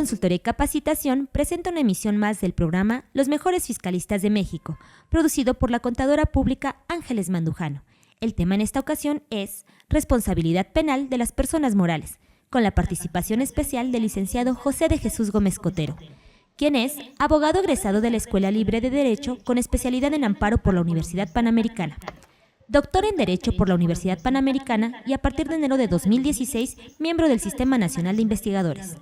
Consultoría y Capacitación presenta una emisión más del programa Los Mejores Fiscalistas de México, producido por la contadora pública Ángeles Mandujano. El tema en esta ocasión es Responsabilidad Penal de las Personas Morales, con la participación especial del licenciado José de Jesús Gómez Cotero, quien es abogado egresado de la Escuela Libre de Derecho con especialidad en amparo por la Universidad Panamericana. Doctor en Derecho por la Universidad Panamericana y a partir de enero de 2016, miembro del Sistema Nacional de Investigadores.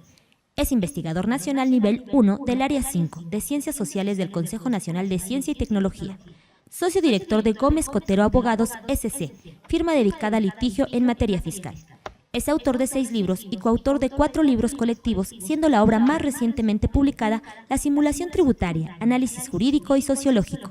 Es investigador nacional nivel 1 del Área 5 de Ciencias Sociales del Consejo Nacional de Ciencia y Tecnología. Socio director de Gómez Cotero Abogados S.C., firma dedicada a litigio en materia fiscal. Es autor de 6 libros y coautor de 4 libros colectivos, siendo la obra más recientemente publicada La Simulación Tributaria, Análisis Jurídico y Sociológico.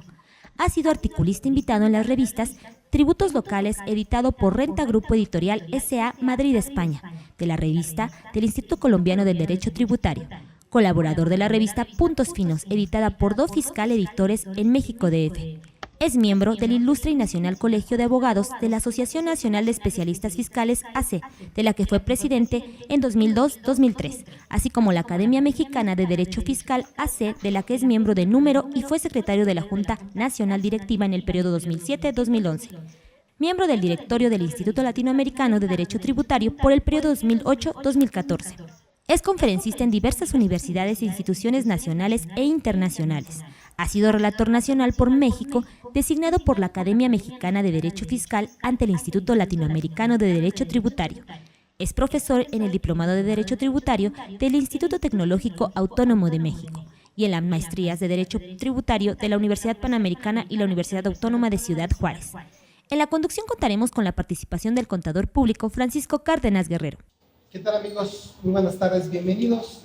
Ha sido articulista invitado en las revistas Tributos Locales, editado por Renta Grupo Editorial S.A. Madrid, España, de la revista del Instituto Colombiano del Derecho Tributario. Colaborador de la revista Puntos Finos, editada por Do Fiscal Editores en México DF. Es miembro del Ilustre y Nacional Colegio de Abogados de la Asociación Nacional de Especialistas Fiscales AC, de la que fue presidente en 2002-2003, así como la Academia Mexicana de Derecho Fiscal AC, de la que es miembro de número y fue secretario de la Junta Nacional Directiva en el periodo 2007-2011. Miembro del directorio del Instituto Latinoamericano de Derecho Tributario por el periodo 2008-2014. Es conferencista en diversas universidades e instituciones nacionales e internacionales. Ha sido relator nacional por México, designado por la Academia Mexicana de Derecho Fiscal ante el Instituto Latinoamericano de Derecho Tributario. Es profesor en el Diplomado de Derecho Tributario del Instituto Tecnológico Autónomo de México y en las maestrías de Derecho Tributario de la Universidad Panamericana y la Universidad Autónoma de Ciudad Juárez. En la conducción contaremos con la participación del contador público Francisco Cárdenas Guerrero. ¿Qué tal, amigos? Muy buenas tardes, bienvenidos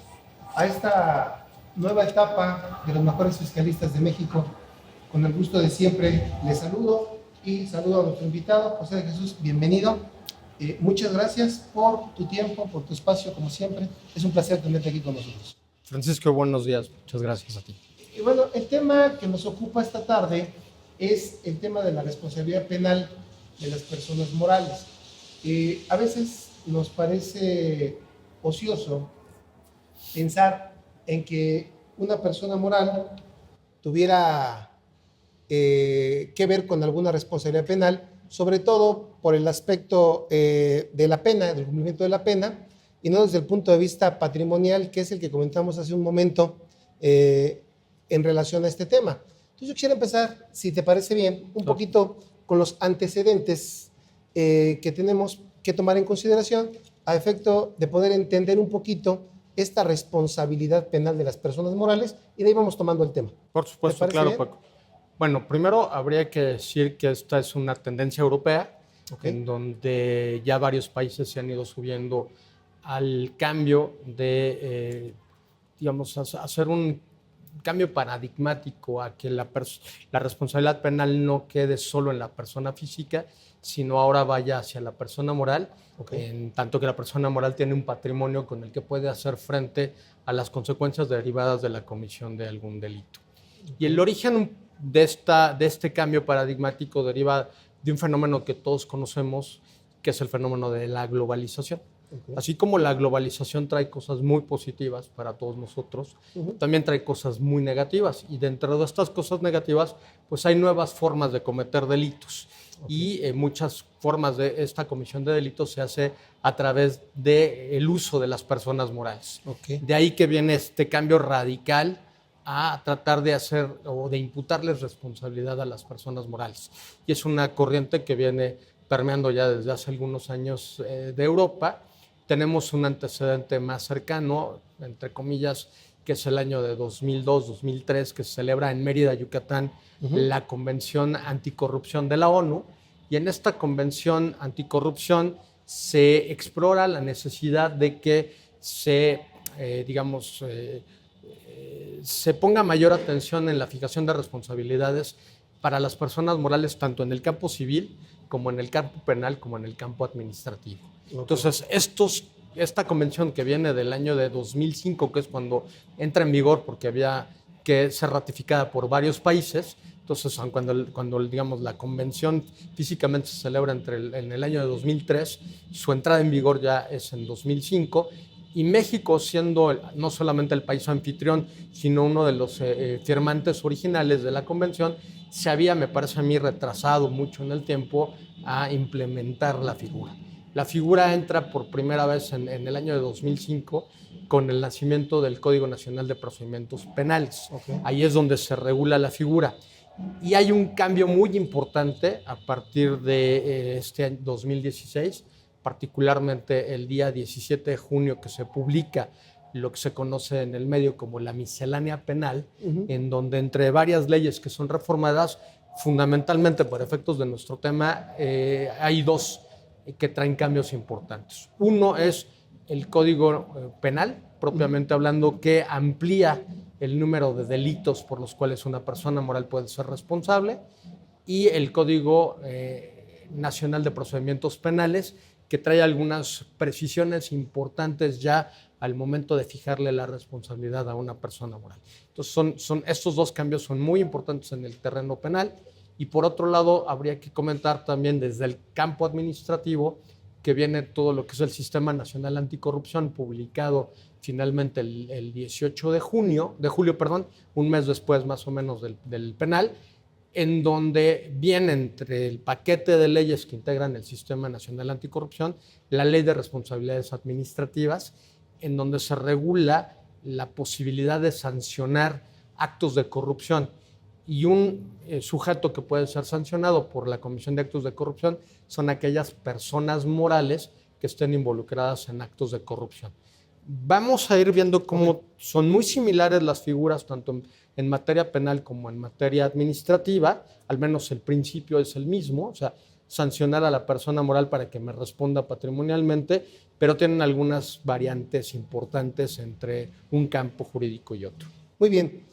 a esta nueva etapa de los mejores fiscalistas de México. Con el gusto de siempre les saludo y saludo a nuestro invitado, José de Jesús, bienvenido. Muchas gracias por tu tiempo, por tu espacio, como siempre. Es un placer tenerte aquí con nosotros. Francisco, buenos días. Muchas gracias a ti. Y bueno, el tema que nos ocupa esta tarde es el tema de la responsabilidad penal de las personas morales. A veces nos parece ocioso pensar en que una persona moral tuviera que ver con alguna responsabilidad penal, sobre todo por el aspecto de la pena, del cumplimiento de la pena, y no desde el punto de vista patrimonial, que es el que comentamos hace un momento en relación a este tema. Entonces yo quisiera empezar, si te parece bien, un poquito con los antecedentes que tenemos que tomar en consideración a efecto de poder entender un poquito esta responsabilidad penal de las personas morales, y de ahí vamos tomando el tema. Por supuesto, claro, bien? Paco. Bueno, primero habría que decir que esta es una tendencia europea, en donde ya varios países se han ido subiendo al cambio de, hacer un cambio paradigmático a que la responsabilidad penal no quede solo en la persona física, sino ahora vaya hacia la persona moral, en tanto que la persona moral tiene un patrimonio con el que puede hacer frente a las consecuencias derivadas de la comisión de algún delito. Y el origen de este cambio paradigmático deriva de un fenómeno que todos conocemos, que es el fenómeno de la globalización. Así como la globalización trae cosas muy positivas para todos nosotros, también trae cosas muy negativas. Y dentro de estas cosas negativas, pues hay nuevas formas de cometer delitos. Y muchas formas de esta comisión de delitos se hace a través del uso de las personas morales. De ahí que viene este cambio radical a tratar de hacer o de imputarles responsabilidad a las personas morales. Y es una corriente que viene permeando ya desde hace algunos años de Europa. Tenemos un antecedente más cercano, entre comillas, que es el año de 2002-2003, que se celebra en Mérida, Yucatán, la Convención Anticorrupción de la ONU. Y en esta Convención Anticorrupción se explora la necesidad de que se ponga mayor atención en la fijación de responsabilidades para las personas morales, tanto en el campo civil, como en el campo penal, como en el campo administrativo. Entonces, esta convención que viene del año de 2005, que es cuando entra en vigor porque había que ser ratificada por varios países, entonces cuando digamos, la convención físicamente se celebra en el año de 2003, su entrada en vigor ya es en 2005, Y México, siendo no solamente el país anfitrión, sino uno de los firmantes originales de la convención, se había, me parece a mí, retrasado mucho en el tiempo a implementar la figura. La figura entra por primera vez en el año de 2005 con el nacimiento del Código Nacional de Procedimientos Penales. Okay. Ahí es donde se regula la figura. Y hay un cambio muy importante a partir de este año 2016, particularmente el día 17 de junio que se publica lo que se conoce en el medio como la miscelánea penal, en donde entre varias leyes que son reformadas, fundamentalmente por efectos de nuestro tema, hay dos que traen cambios importantes. Uno es el Código Penal, propiamente hablando, que amplía el número de delitos por los cuales una persona moral puede ser responsable, y el Código Nacional de Procedimientos Penales, que trae algunas precisiones importantes ya al momento de fijarle la responsabilidad a una persona moral. Entonces, estos dos cambios son muy importantes en el terreno penal. Y por otro lado, habría que comentar también desde el campo administrativo que viene todo lo que es el Sistema Nacional Anticorrupción, publicado finalmente el 18 de julio, un mes después más o menos del penal, en donde viene entre el paquete de leyes que integran el Sistema Nacional Anticorrupción la Ley de Responsabilidades Administrativas, en donde se regula la posibilidad de sancionar actos de corrupción. Y un sujeto que puede ser sancionado por la Comisión de Actos de Corrupción son aquellas personas morales que estén involucradas en actos de corrupción. Vamos a ir viendo cómo son muy similares las figuras, tanto en materia penal como en materia administrativa. Al menos el principio es el mismo, o sea, sancionar a la persona moral para que me responda patrimonialmente, pero tienen algunas variantes importantes entre un campo jurídico y otro. Muy bien.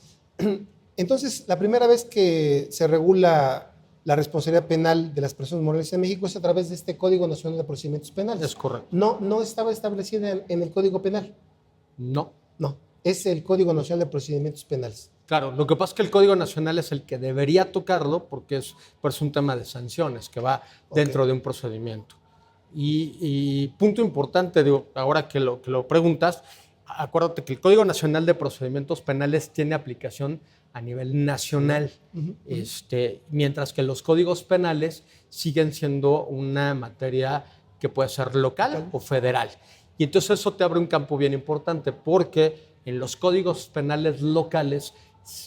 Entonces, la primera vez que se regula la responsabilidad penal de las personas morales en México es a través de este Código Nacional de Procedimientos Penales. Es correcto. No estaba establecida en el Código Penal. No. No, es el Código Nacional de Procedimientos Penales. Claro, lo que pasa es que el Código Nacional es el que debería tocarlo porque es un tema de sanciones que va dentro de un procedimiento. Y punto importante, digo, ahora que lo preguntas, acuérdate que el Código Nacional de Procedimientos Penales tiene aplicación a nivel nacional, mientras que los códigos penales siguen siendo una materia que puede ser local o federal. Y entonces eso te abre un campo bien importante porque en los códigos penales locales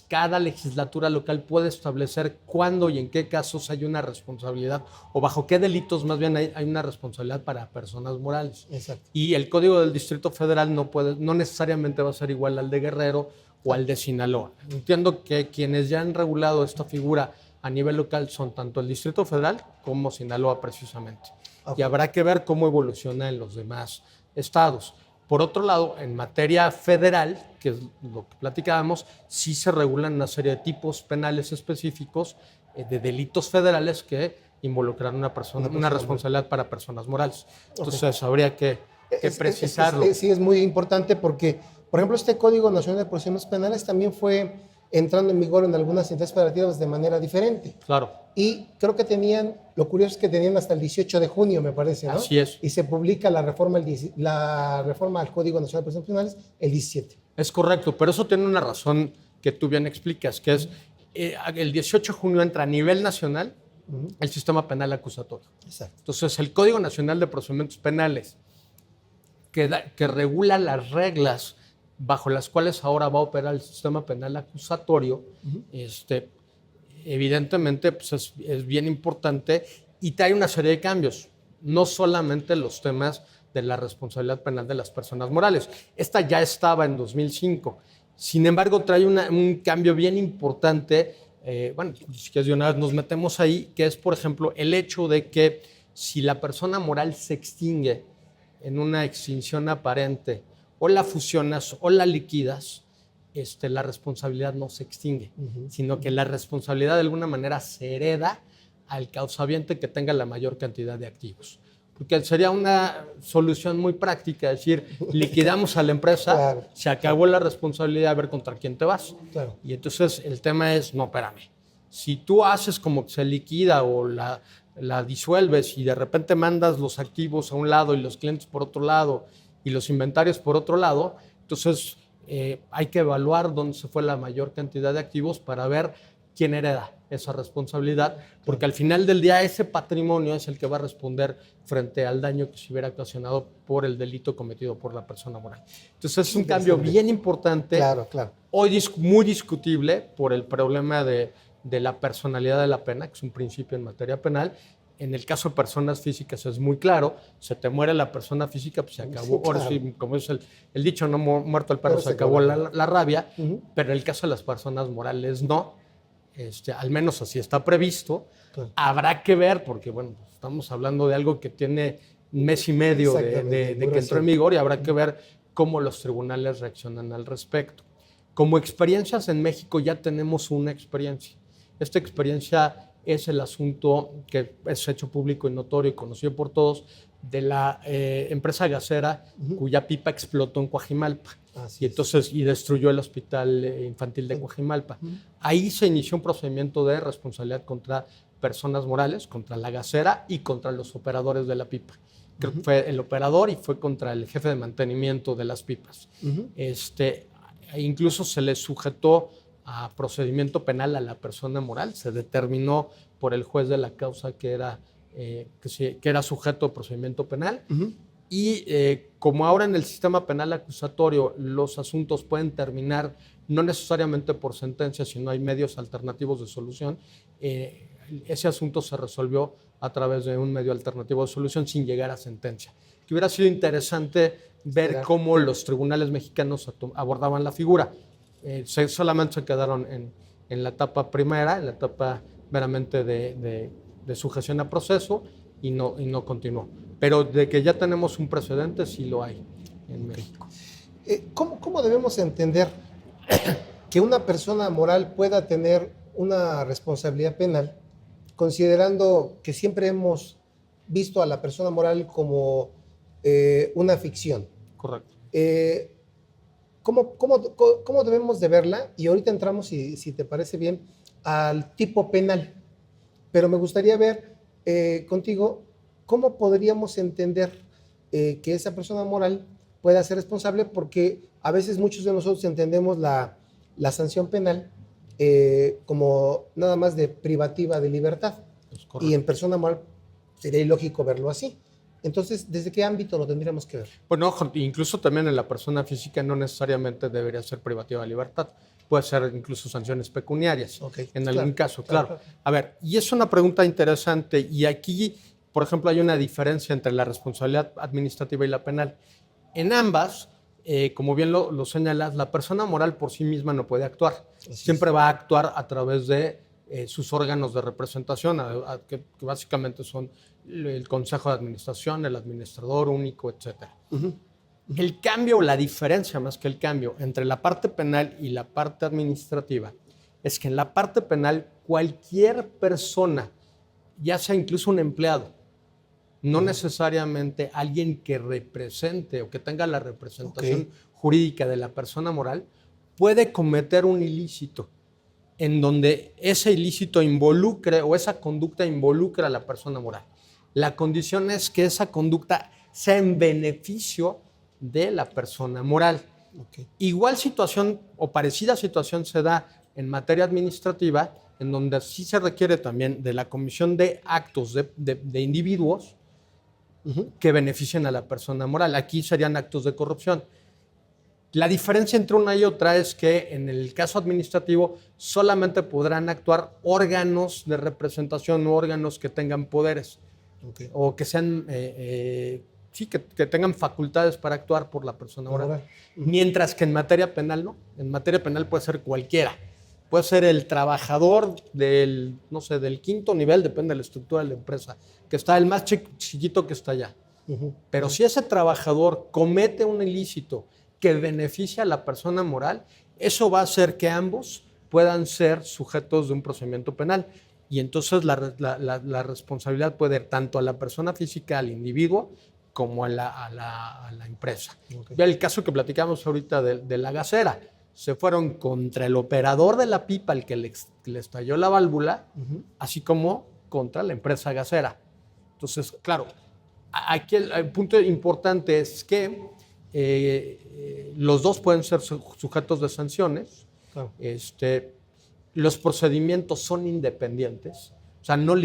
cada legislatura local puede establecer cuándo y en qué casos hay una responsabilidad o bajo qué delitos más bien hay una responsabilidad para personas morales. Exacto. Y el Código del Distrito Federal no necesariamente va a ser igual al de Guerrero o al de Sinaloa. Entiendo que quienes ya han regulado esta figura a nivel local son tanto el Distrito Federal como Sinaloa precisamente. Y habrá que ver cómo evoluciona en los demás estados. Por otro lado, en materia federal, que es lo que platicábamos, sí se regulan una serie de tipos penales específicos de delitos federales que involucran una responsabilidad para personas morales. Entonces, habría que precisarlo. Sí, es muy importante porque, por ejemplo, este Código Nacional de Procedimientos Penales también fue entrando en vigor en algunas entidades federativas de manera diferente. Claro. Y creo que lo curioso es que tenían hasta el 18 de junio, me parece, ¿no? Así es. Y se publica la reforma al Código Nacional de Procedimientos Penales el 17. Es correcto, pero eso tiene una razón que tú bien explicas, que es el 18 de junio entra a nivel nacional el sistema penal acusatorio. Exacto. Entonces, el Código Nacional de Procedimientos Penales, que regula las reglas bajo las cuales ahora va a operar el sistema penal acusatorio, evidentemente pues es bien importante y trae una serie de cambios, no solamente los temas de la responsabilidad penal de las personas morales. Esta ya estaba en 2005. Sin embargo, trae un cambio bien importante. Si quieres de una vez nos metemos ahí, que es, por ejemplo, el hecho de que si la persona moral se extingue en una extinción aparente, o la fusionas o la liquidas, la responsabilidad no se extingue, sino que la responsabilidad de alguna manera se hereda al causaviente que tenga la mayor cantidad de activos. Porque sería una solución muy práctica, es decir, liquidamos a la empresa, claro, se acabó la responsabilidad, a ver contra quién te vas. Claro. Y entonces el tema es, no, espérame, si tú haces como que se liquida o la disuelves y de repente mandas los activos a un lado y los clientes por otro lado y los inventarios por otro lado. Entonces hay que evaluar dónde se fue la mayor cantidad de activos para ver quién hereda esa responsabilidad, porque al final del día ese patrimonio es el que va a responder frente al daño que se hubiera ocasionado por el delito cometido por la persona moral. Entonces es un cambio bien importante, Claro. hoy muy discutible por el problema de la personalidad de la pena, que es un principio en materia penal. En el caso de personas físicas es muy claro, se te muere la persona física, pues se acabó. Sí, claro. Ahora sí, como es el dicho, no muerto el perro, se acabó la rabia, pero en el caso de las personas morales no. Al menos así está previsto. Claro. Habrá que ver, porque bueno, estamos hablando de algo que tiene un mes y medio de que entró en vigor, y habrá que ver cómo los tribunales reaccionan al respecto. Como experiencias en México ya tenemos una experiencia. Esta experiencia es el asunto que es hecho público y notorio y conocido por todos de la empresa gasera cuya pipa explotó en Coajimalpa. Y destruyó el hospital infantil de Coajimalpa. Ahí se inició un procedimiento de responsabilidad contra personas morales, contra la gasera y contra los operadores de la pipa. Creo que fue el operador y fue contra el jefe de mantenimiento de las pipas. Incluso se le sujetó a procedimiento penal a la persona moral. Se determinó por el juez de la causa que era sujeto a procedimiento penal. Y como ahora en el sistema penal acusatorio los asuntos pueden terminar no necesariamente por sentencia, sino hay medios alternativos de solución, ese asunto se resolvió a través de un medio alternativo de solución sin llegar a sentencia. Que hubiera sido interesante ver cómo los tribunales mexicanos abordaban la figura. Solamente se quedaron en la etapa primera, en la etapa meramente de sujeción a proceso, y no continuó. Pero de que ya tenemos un precedente, sí lo hay en México. ¿Cómo debemos entender que una persona moral pueda tener una responsabilidad penal, considerando que siempre hemos visto a la persona moral como una ficción? Correcto. ¿Cómo debemos de verla? Y ahorita entramos, si te parece bien, al tipo penal. Pero me gustaría ver contigo cómo podríamos entender que esa persona moral pueda ser responsable, porque a veces muchos de nosotros entendemos la sanción penal como nada más de privativa de libertad. Y en persona moral sería ilógico verlo así. Entonces, ¿desde qué ámbito lo tendríamos que ver? Bueno, incluso también en la persona física no necesariamente debería ser privativa de libertad. Puede ser incluso sanciones pecuniarias, en algún caso, claro. A ver, y es una pregunta interesante, y aquí, por ejemplo, hay una diferencia entre la responsabilidad administrativa y la penal. En ambas, como bien lo señalas, la persona moral por sí misma no puede actuar. Siempre va a actuar a través de sus órganos de representación, que básicamente son el Consejo de Administración, el Administrador Único, etc. El cambio, la diferencia más que el cambio entre la parte penal y la parte administrativa, es que en la parte penal cualquier persona, ya sea incluso un empleado, no necesariamente alguien que represente o que tenga la representación jurídica de la persona moral, puede cometer un ilícito en donde ese ilícito involucre o esa conducta involucra a la persona moral. La condición es que esa conducta sea en beneficio de la persona moral. Igual situación o parecida situación se da en materia administrativa, en donde sí se requiere también de la comisión de actos de individuos que beneficien a la persona moral. Aquí serían actos de corrupción. La diferencia entre una y otra es que en el caso administrativo solamente podrán actuar órganos de representación o órganos que tengan poderes o que sean, que tengan facultades para actuar por la persona moral. Mientras que en materia penal no. En materia penal puede ser cualquiera. Puede ser el trabajador del quinto nivel, depende de la estructura de la empresa, que está el más chiquito que está allá. Pero si ese trabajador comete un ilícito que beneficia a la persona moral, eso va a hacer que ambos puedan ser sujetos de un procedimiento penal. Y entonces la responsabilidad puede ir tanto a la persona física, al individuo, como a la empresa. Ya el caso que platicamos ahorita de la gasera, se fueron contra el operador de la pipa, el que le estalló la válvula, así como contra la empresa gasera. Entonces, claro, aquí el punto importante es que los dos pueden ser sujetos de sanciones. Claro. Los procedimientos son independientes, o sea, no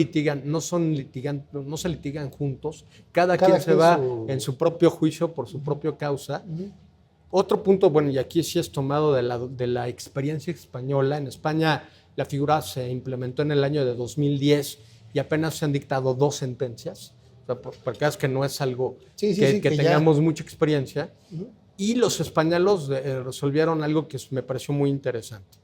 se litigan juntos, cada quien se va en su propio juicio por su propia causa. Otro punto, bueno, y aquí sí es tomado de la experiencia española. En España la figura se implementó en el año de 2010 y apenas se han dictado 2 sentencias, o sea, porque es que no es algo que tengamos mucha experiencia. Y los españoles resolvieron algo que me pareció muy interesante,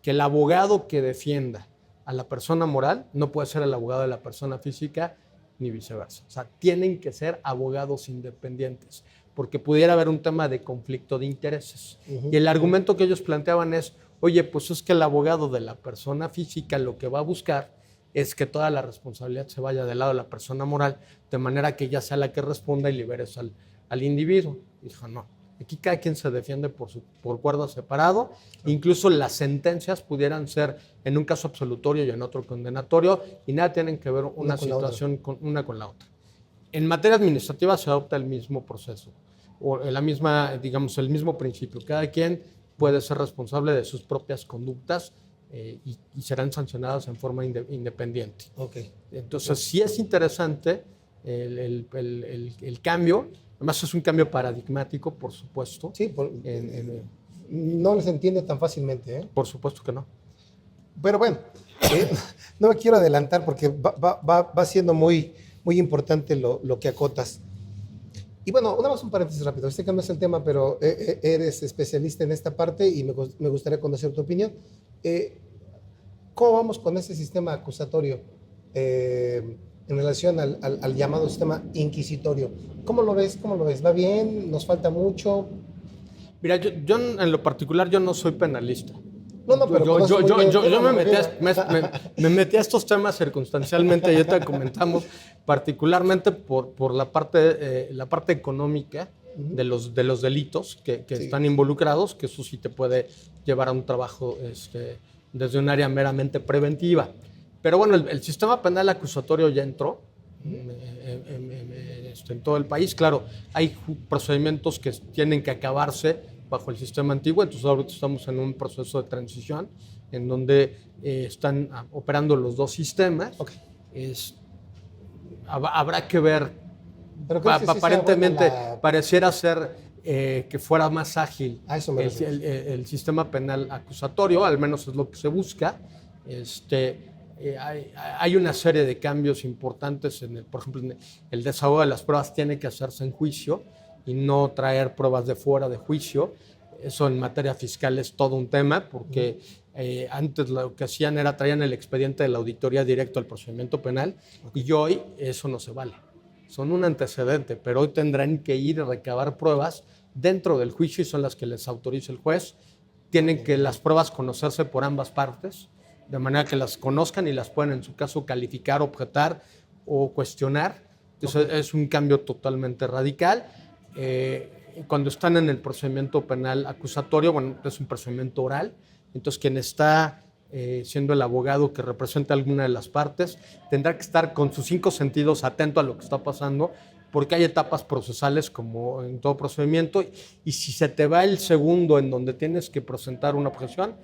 que el abogado que defienda a la persona moral no puede ser el abogado de la persona física ni viceversa. O sea, tienen que ser abogados independientes, porque pudiera haber un tema de conflicto de intereses. Y el argumento que ellos planteaban es, oye, pues es que el abogado de la persona física lo que va a buscar es que toda la responsabilidad se vaya del lado de la persona moral, de manera que ella sea la que responda y liberes al individuo. Y dijo, no. Aquí cada quien se defiende por cuerda separado. Incluso las sentencias pudieran ser en un caso absolutorio y en otro condenatorio, y nada tienen que ver una situación una con la otra. En materia administrativa se adopta el mismo proceso, o la misma, digamos, el mismo principio. Cada quien puede ser responsable de sus propias conductas y serán sancionadas en forma independiente. Entonces, sí es interesante el cambio. Además, es un cambio paradigmático, por supuesto. Sí, no les entiende tan fácilmente, ¿eh? Por supuesto que no. Pero bueno, no me quiero adelantar porque va siendo muy, muy importante lo que acotas. Y bueno, una más un paréntesis rápido. Sé que no es el tema, pero eres especialista en esta parte y me gustaría conocer tu opinión. ¿Cómo vamos con ese sistema acusatorio en relación al llamado sistema inquisitorio? ¿Cómo lo ves? ¿Va bien? ¿Nos falta mucho? Mira, yo en lo particular yo no soy penalista. No, pero yo me metí a estos temas circunstancialmente, ya te comentamos, particularmente por la parte económica de los delitos que están involucrados, que eso sí te puede llevar a un trabajo desde un área meramente preventiva. Pero bueno, el sistema penal acusatorio ya entró en todo el país. Claro, hay procedimientos que tienen que acabarse bajo el sistema antiguo, entonces ahorita estamos en un proceso de transición en donde están operando los dos sistemas. Habrá que ver, aparentemente pareciera ser que fuera más ágil el sistema penal acusatorio, al menos es lo que se busca. Hay una serie de cambios importantes, por ejemplo, el desahogo de las pruebas tiene que hacerse en juicio y no traer pruebas de fuera de juicio. Eso en materia fiscal es todo un tema, porque antes lo que hacían era traían el expediente de la auditoría directo al procedimiento penal, y hoy eso no se vale. Son un antecedente, pero hoy tendrán que ir a recabar pruebas dentro del juicio y son las que les autoriza el juez. Tienen que las pruebas conocerse por ambas partes, de manera que las conozcan y las pueden, en su caso, calificar, objetar o cuestionar. Entonces, es un cambio totalmente radical. Cuando están en el procedimiento penal acusatorio, bueno, es un procedimiento oral. Entonces, quien está siendo el abogado que representa alguna de las partes tendrá que estar con sus 5 sentidos atento a lo que está pasando, porque hay etapas procesales como en todo procedimiento, y si se te va el segundo en donde tienes que presentar una objeción,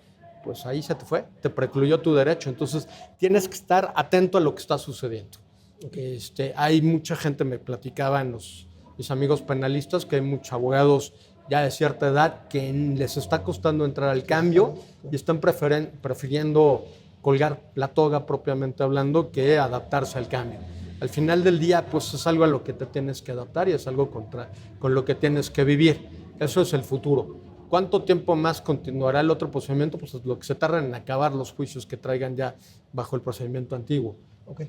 pues ahí se te fue, te precluyó tu derecho. Entonces tienes que estar atento a lo que está sucediendo. Hay mucha gente, me platicaban mis amigos penalistas, que hay muchos abogados ya de cierta edad que les está costando entrar al cambio y están prefiriendo colgar la toga propiamente hablando que adaptarse al cambio. Al final del día, pues es algo a lo que te tienes que adaptar y es algo con lo que tienes que vivir. Eso es el futuro. ¿Cuánto tiempo más continuará el otro procedimiento? Pues lo que se tarda en acabar los juicios que traigan ya bajo el procedimiento antiguo.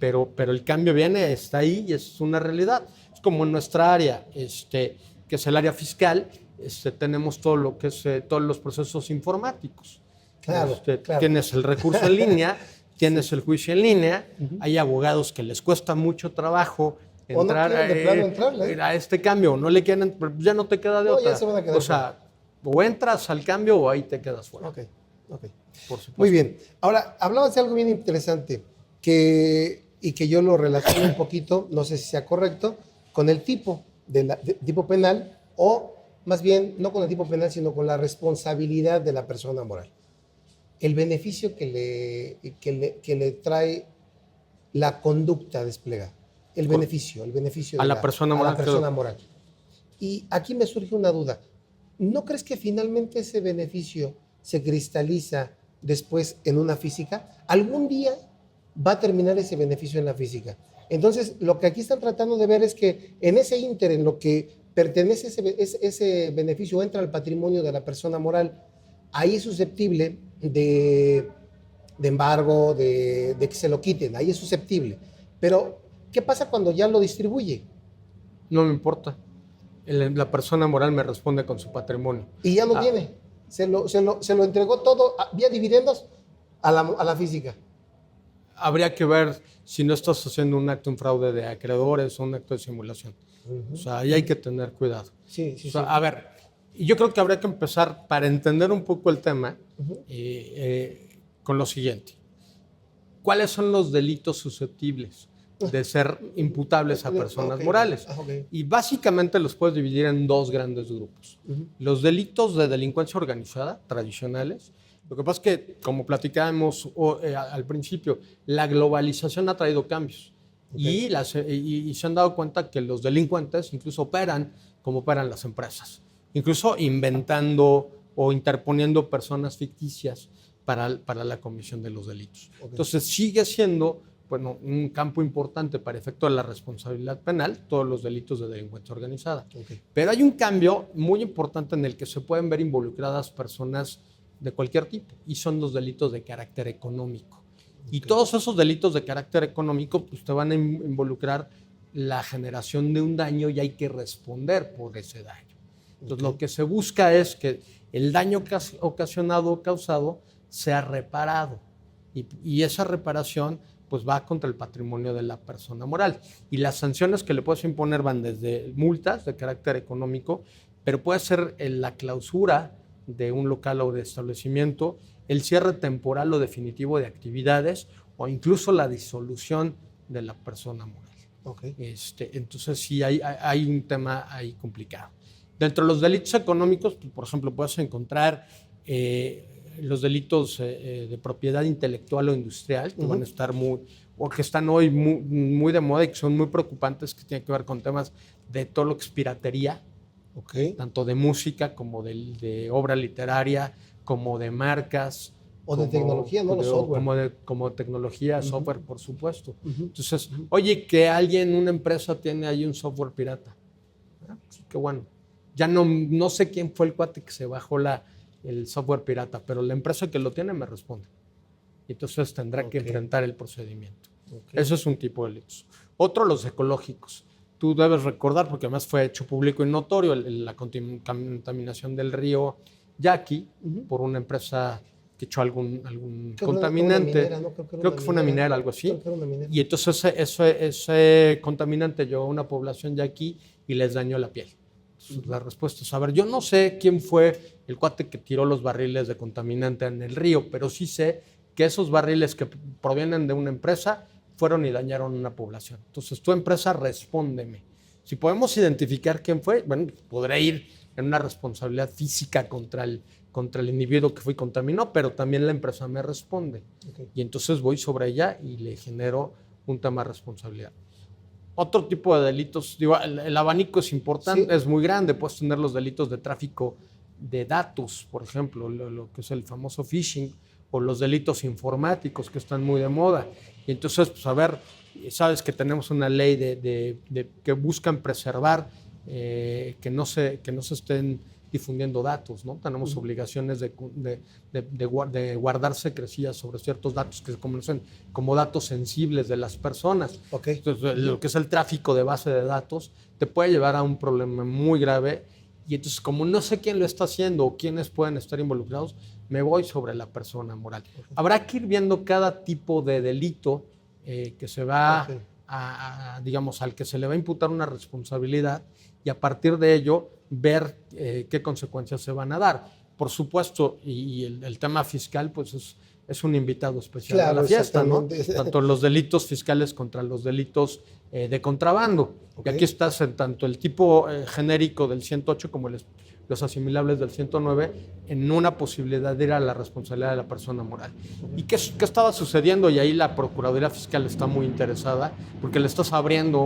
Pero el cambio está ahí y es una realidad. Es como en nuestra área, que es el área fiscal, tenemos todo lo que es todos los procesos informáticos. Claro. Tienes el recurso en línea, tienes el juicio en línea, hay abogados que les cuesta mucho trabajo entrar a este cambio, no le quieren, ya no te queda de otra. Ya se van a quedar, o sea, o entras al cambio o ahí te quedas fuera. Por supuesto. Muy bien. Ahora, hablabas de algo bien interesante y que yo lo relaciono un poquito, no sé si sea correcto, con el tipo tipo penal o más bien no con el tipo penal, sino con la responsabilidad de la persona moral. El beneficio que le trae la conducta desplegada. El beneficio a la persona moral. A la persona moral. Y aquí me surge una duda. ¿No crees que finalmente ese beneficio se cristaliza después en una física? Algún día va a terminar ese beneficio en la física. Entonces, lo que aquí están tratando de ver es que en ese ínter, en lo que pertenece ese beneficio, entra al patrimonio de la persona moral, ahí es susceptible de embargo, de que se lo quiten, ahí es susceptible. Pero, ¿qué pasa cuando ya lo distribuye? No me importa. La persona moral me responde con su patrimonio. Y ya lo tiene. Se lo entregó todo vía dividendos a la física. Habría que ver si no estás haciendo un acto en fraude de acreedores o un acto de simulación. O sea, ahí hay que tener cuidado. Sí. A ver, yo creo que habría que empezar para entender un poco el tema con lo siguiente. ¿Cuáles son los delitos susceptibles de ser imputables a personas morales? Okay. Y básicamente los puedes dividir en dos grandes grupos. Los delitos de delincuencia organizada, tradicionales. Lo que pasa es que, como platicábamos al principio, la globalización ha traído cambios. Okay. Y se han dado cuenta que los delincuentes incluso operan como operan las empresas. Incluso inventando o interponiendo personas ficticias para la comisión de los delitos. Okay. Entonces sigue siendo un campo importante para efecto de la responsabilidad penal, todos los delitos de delincuencia organizada. Okay. Pero hay un cambio muy importante en el que se pueden ver involucradas personas de cualquier tipo, y son los delitos de carácter económico. Okay. Y todos esos delitos de carácter económico pues, te van a involucrar la generación de un daño y hay que responder por ese daño. Entonces, lo que se busca es que el daño ocasionado o causado sea reparado. Y esa reparación pues va contra el patrimonio de la persona moral. Y las sanciones que le puedes imponer van desde multas de carácter económico, pero puede ser la clausura de un local o de establecimiento, el cierre temporal o definitivo de actividades o incluso la disolución de la persona moral. Okay. Entonces sí hay un tema ahí complicado. Dentro de los delitos económicos, pues, por ejemplo, puedes encontrar los delitos de propiedad intelectual o industrial, que van a estar o que están hoy muy de moda y que son muy preocupantes, que tienen que ver con temas de todo lo que es piratería, okay, tanto de música como de obra literaria, como de marcas. O de tecnología, ¿no? Los software. Como tecnología, software, por supuesto. Entonces, oye, que una empresa tiene ahí un software pirata. Pues, qué bueno. Ya no sé quién fue el cuate que se bajó el software pirata, pero la empresa que lo tiene me responde. Y entonces tendrá que enfrentar el procedimiento. Eso es un tipo de delitos. Otro, los ecológicos. Tú debes recordar, porque además fue hecho público y notorio, la contaminación del río Yaqui por una empresa que echó algún contaminante. Creo que fue una minera, algo así. Y entonces ese contaminante llegó a una población Yaqui y les dañó la piel. La respuesta es, a ver, yo no sé quién fue el cuate que tiró los barriles de contaminante en el río, pero sí sé que esos barriles que provienen de una empresa fueron y dañaron una población. Entonces, tu empresa, respóndeme. Si podemos identificar quién fue, bueno, podré ir en una responsabilidad física contra el individuo que fue y contaminó, pero también la empresa me responde. Okay. Y entonces voy sobre ella y le genero un tema de responsabilidad. Otro tipo de delitos, digo, el abanico es importante, sí, es muy grande. Puedes tener los delitos de tráfico de datos, por ejemplo, lo que es el famoso phishing, o los delitos informáticos que están muy de moda. Y entonces, pues a ver, sabes que tenemos una ley que buscan preservar que no se estén difundiendo datos, ¿no? Tenemos obligaciones de guardar secrecías sobre ciertos datos que se conocen como datos sensibles de las personas. Okay. Entonces, lo que es el tráfico de base de datos te puede llevar a un problema muy grave. Y entonces, como no sé quién lo está haciendo o quiénes pueden estar involucrados, me voy sobre la persona moral. Okay. Habrá que ir viendo cada tipo de delito que se va digamos, al que se le va a imputar una responsabilidad, y a partir de ello ver qué consecuencias se van a dar. Por supuesto, y el tema fiscal pues es un invitado especial a la fiesta, ¿no? Tanto los delitos fiscales contra los delitos de contrabando. Y aquí estás en tanto el tipo genérico del 108 como los asimilables del 109 en una posibilidad de ir a la responsabilidad de la persona moral. ¿Y qué estaba sucediendo? Y ahí la Procuraduría Fiscal está muy interesada porque le estás abriendo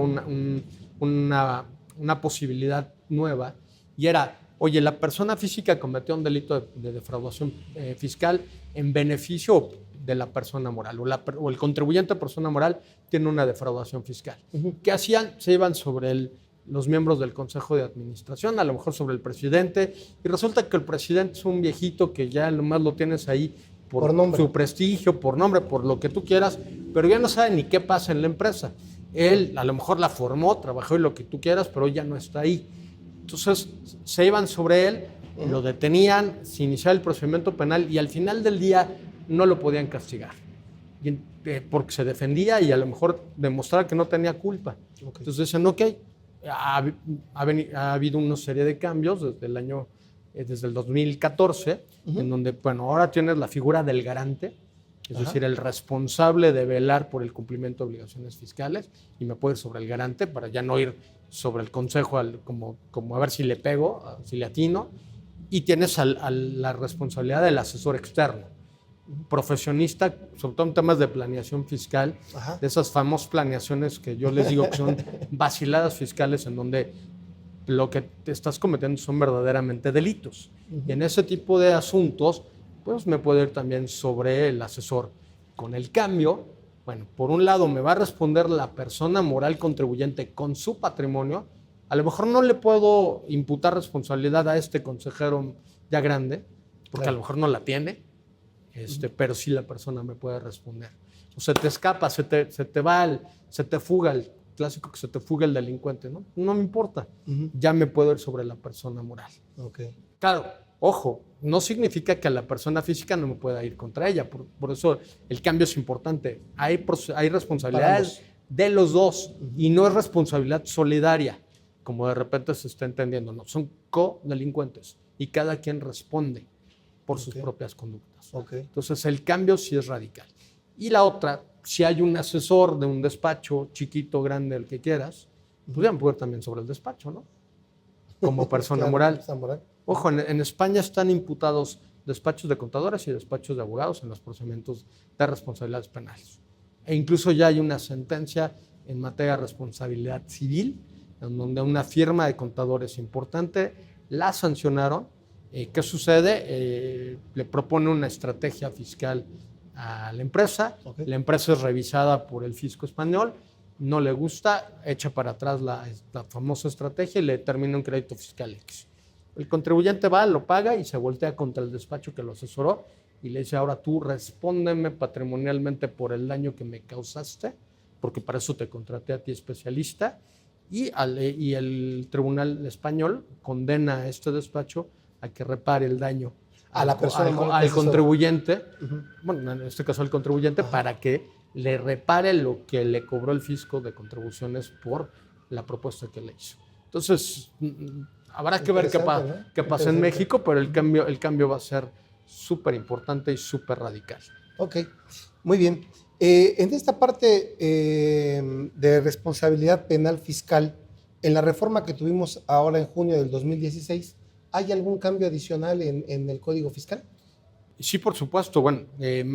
una posibilidad nueva y era, oye, la persona física cometió un delito de defraudación fiscal en beneficio de la persona moral o el contribuyente persona moral tiene una defraudación fiscal. ¿Qué hacían? Se iban sobre los miembros del Consejo de Administración, a lo mejor sobre el presidente, y resulta que el presidente es un viejito que ya nomás lo tienes ahí por su prestigio, por nombre, por lo que tú quieras, pero ya no sabe ni qué pasa en la empresa. Él a lo mejor la formó, trabajó y lo que tú quieras, pero ya no está ahí. Entonces se iban sobre él, lo detenían, se iniciaba el procedimiento penal y al final del día no lo podían castigar. Porque se defendía y a lo mejor demostraba que no tenía culpa. Entonces dicen, ok, ha habido una serie de cambios desde el 2014, en donde, bueno, ahora tienes la figura del garante, es decir, el responsable de velar por el cumplimiento de obligaciones fiscales, y me puedo ir sobre el garante para ya no ir sobre el consejo como a ver si le pego, si le atino, y tienes la responsabilidad del asesor externo, profesionista, sobre todo en temas de planeación fiscal, de esas famosas planeaciones que yo les digo que son vaciladas fiscales en donde lo que te estás cometiendo son verdaderamente delitos. Y en ese tipo de asuntos, pues me puedo ir también sobre el asesor. Con el cambio, bueno, por un lado me va a responder la persona moral contribuyente con su patrimonio. A lo mejor no le puedo imputar responsabilidad a este consejero ya grande, porque a lo mejor no la tiene, pero sí la persona me puede responder. O se te escapa, se te fuga el clásico que se te fuga el delincuente, ¿no? No me importa, ya me puedo ir sobre la persona moral. Claro, ojo, no significa que a la persona física no me pueda ir contra ella, por eso el cambio es importante. Hay responsabilidades de los dos y no es responsabilidad solidaria, como de repente se está entendiendo, no, son codelincuentes y cada quien responde por sus propias conductas. Entonces el cambio sí es radical. Y la otra, si hay un asesor de un despacho, chiquito, grande, el que quieras, pues ya me puedo ir también sobre el despacho, ¿no? Como persona moral. Ojo, en España están imputados despachos de contadores y despachos de abogados en los procedimientos de responsabilidades penales. E incluso ya hay una sentencia en materia de responsabilidad civil, en donde una firma de contadores importante la sancionaron. ¿Qué sucede? Le propone una estrategia fiscal a la empresa. La empresa es revisada por el fisco español, no le gusta, echa para atrás la famosa estrategia y le determina un crédito fiscal X. El contribuyente va, lo paga y se voltea contra el despacho que lo asesoró y le dice, ahora tú respóndeme patrimonialmente por el daño que me causaste, porque para eso te contraté a ti especialista, y el tribunal español condena a este despacho a que repare el daño a la persona, al contribuyente, bueno, en este caso al contribuyente, para que le repare lo que le cobró el fisco de contribuciones por la propuesta que le hizo. Entonces, habrá que ver qué pasa en México, pero el cambio va a ser súper importante y súper radical. Ok, muy bien. En esta parte de responsabilidad penal fiscal, en la reforma que tuvimos ahora en junio del 2016, ¿hay algún cambio adicional en el Código Fiscal? Sí, por supuesto. Bueno,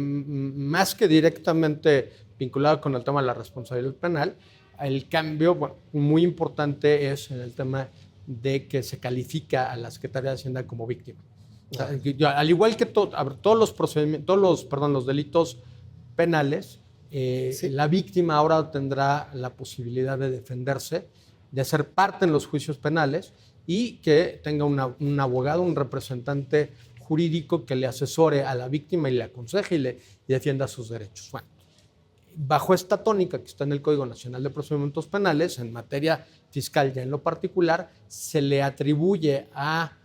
más que directamente vinculado con el tema de la responsabilidad penal, el cambio muy importante es en el tema de que se califica a la Secretaría de Hacienda como víctima. O sea, al igual que todos los delitos penales, la víctima ahora tendrá la posibilidad de defenderse, de ser parte en los juicios penales y que tenga un abogado, un representante jurídico que le asesore a la víctima y le aconseje y defienda sus derechos. Bueno, bajo esta tónica que está en el Código Nacional de Procedimientos Penales, en materia fiscal ya en lo particular, se le atribuye a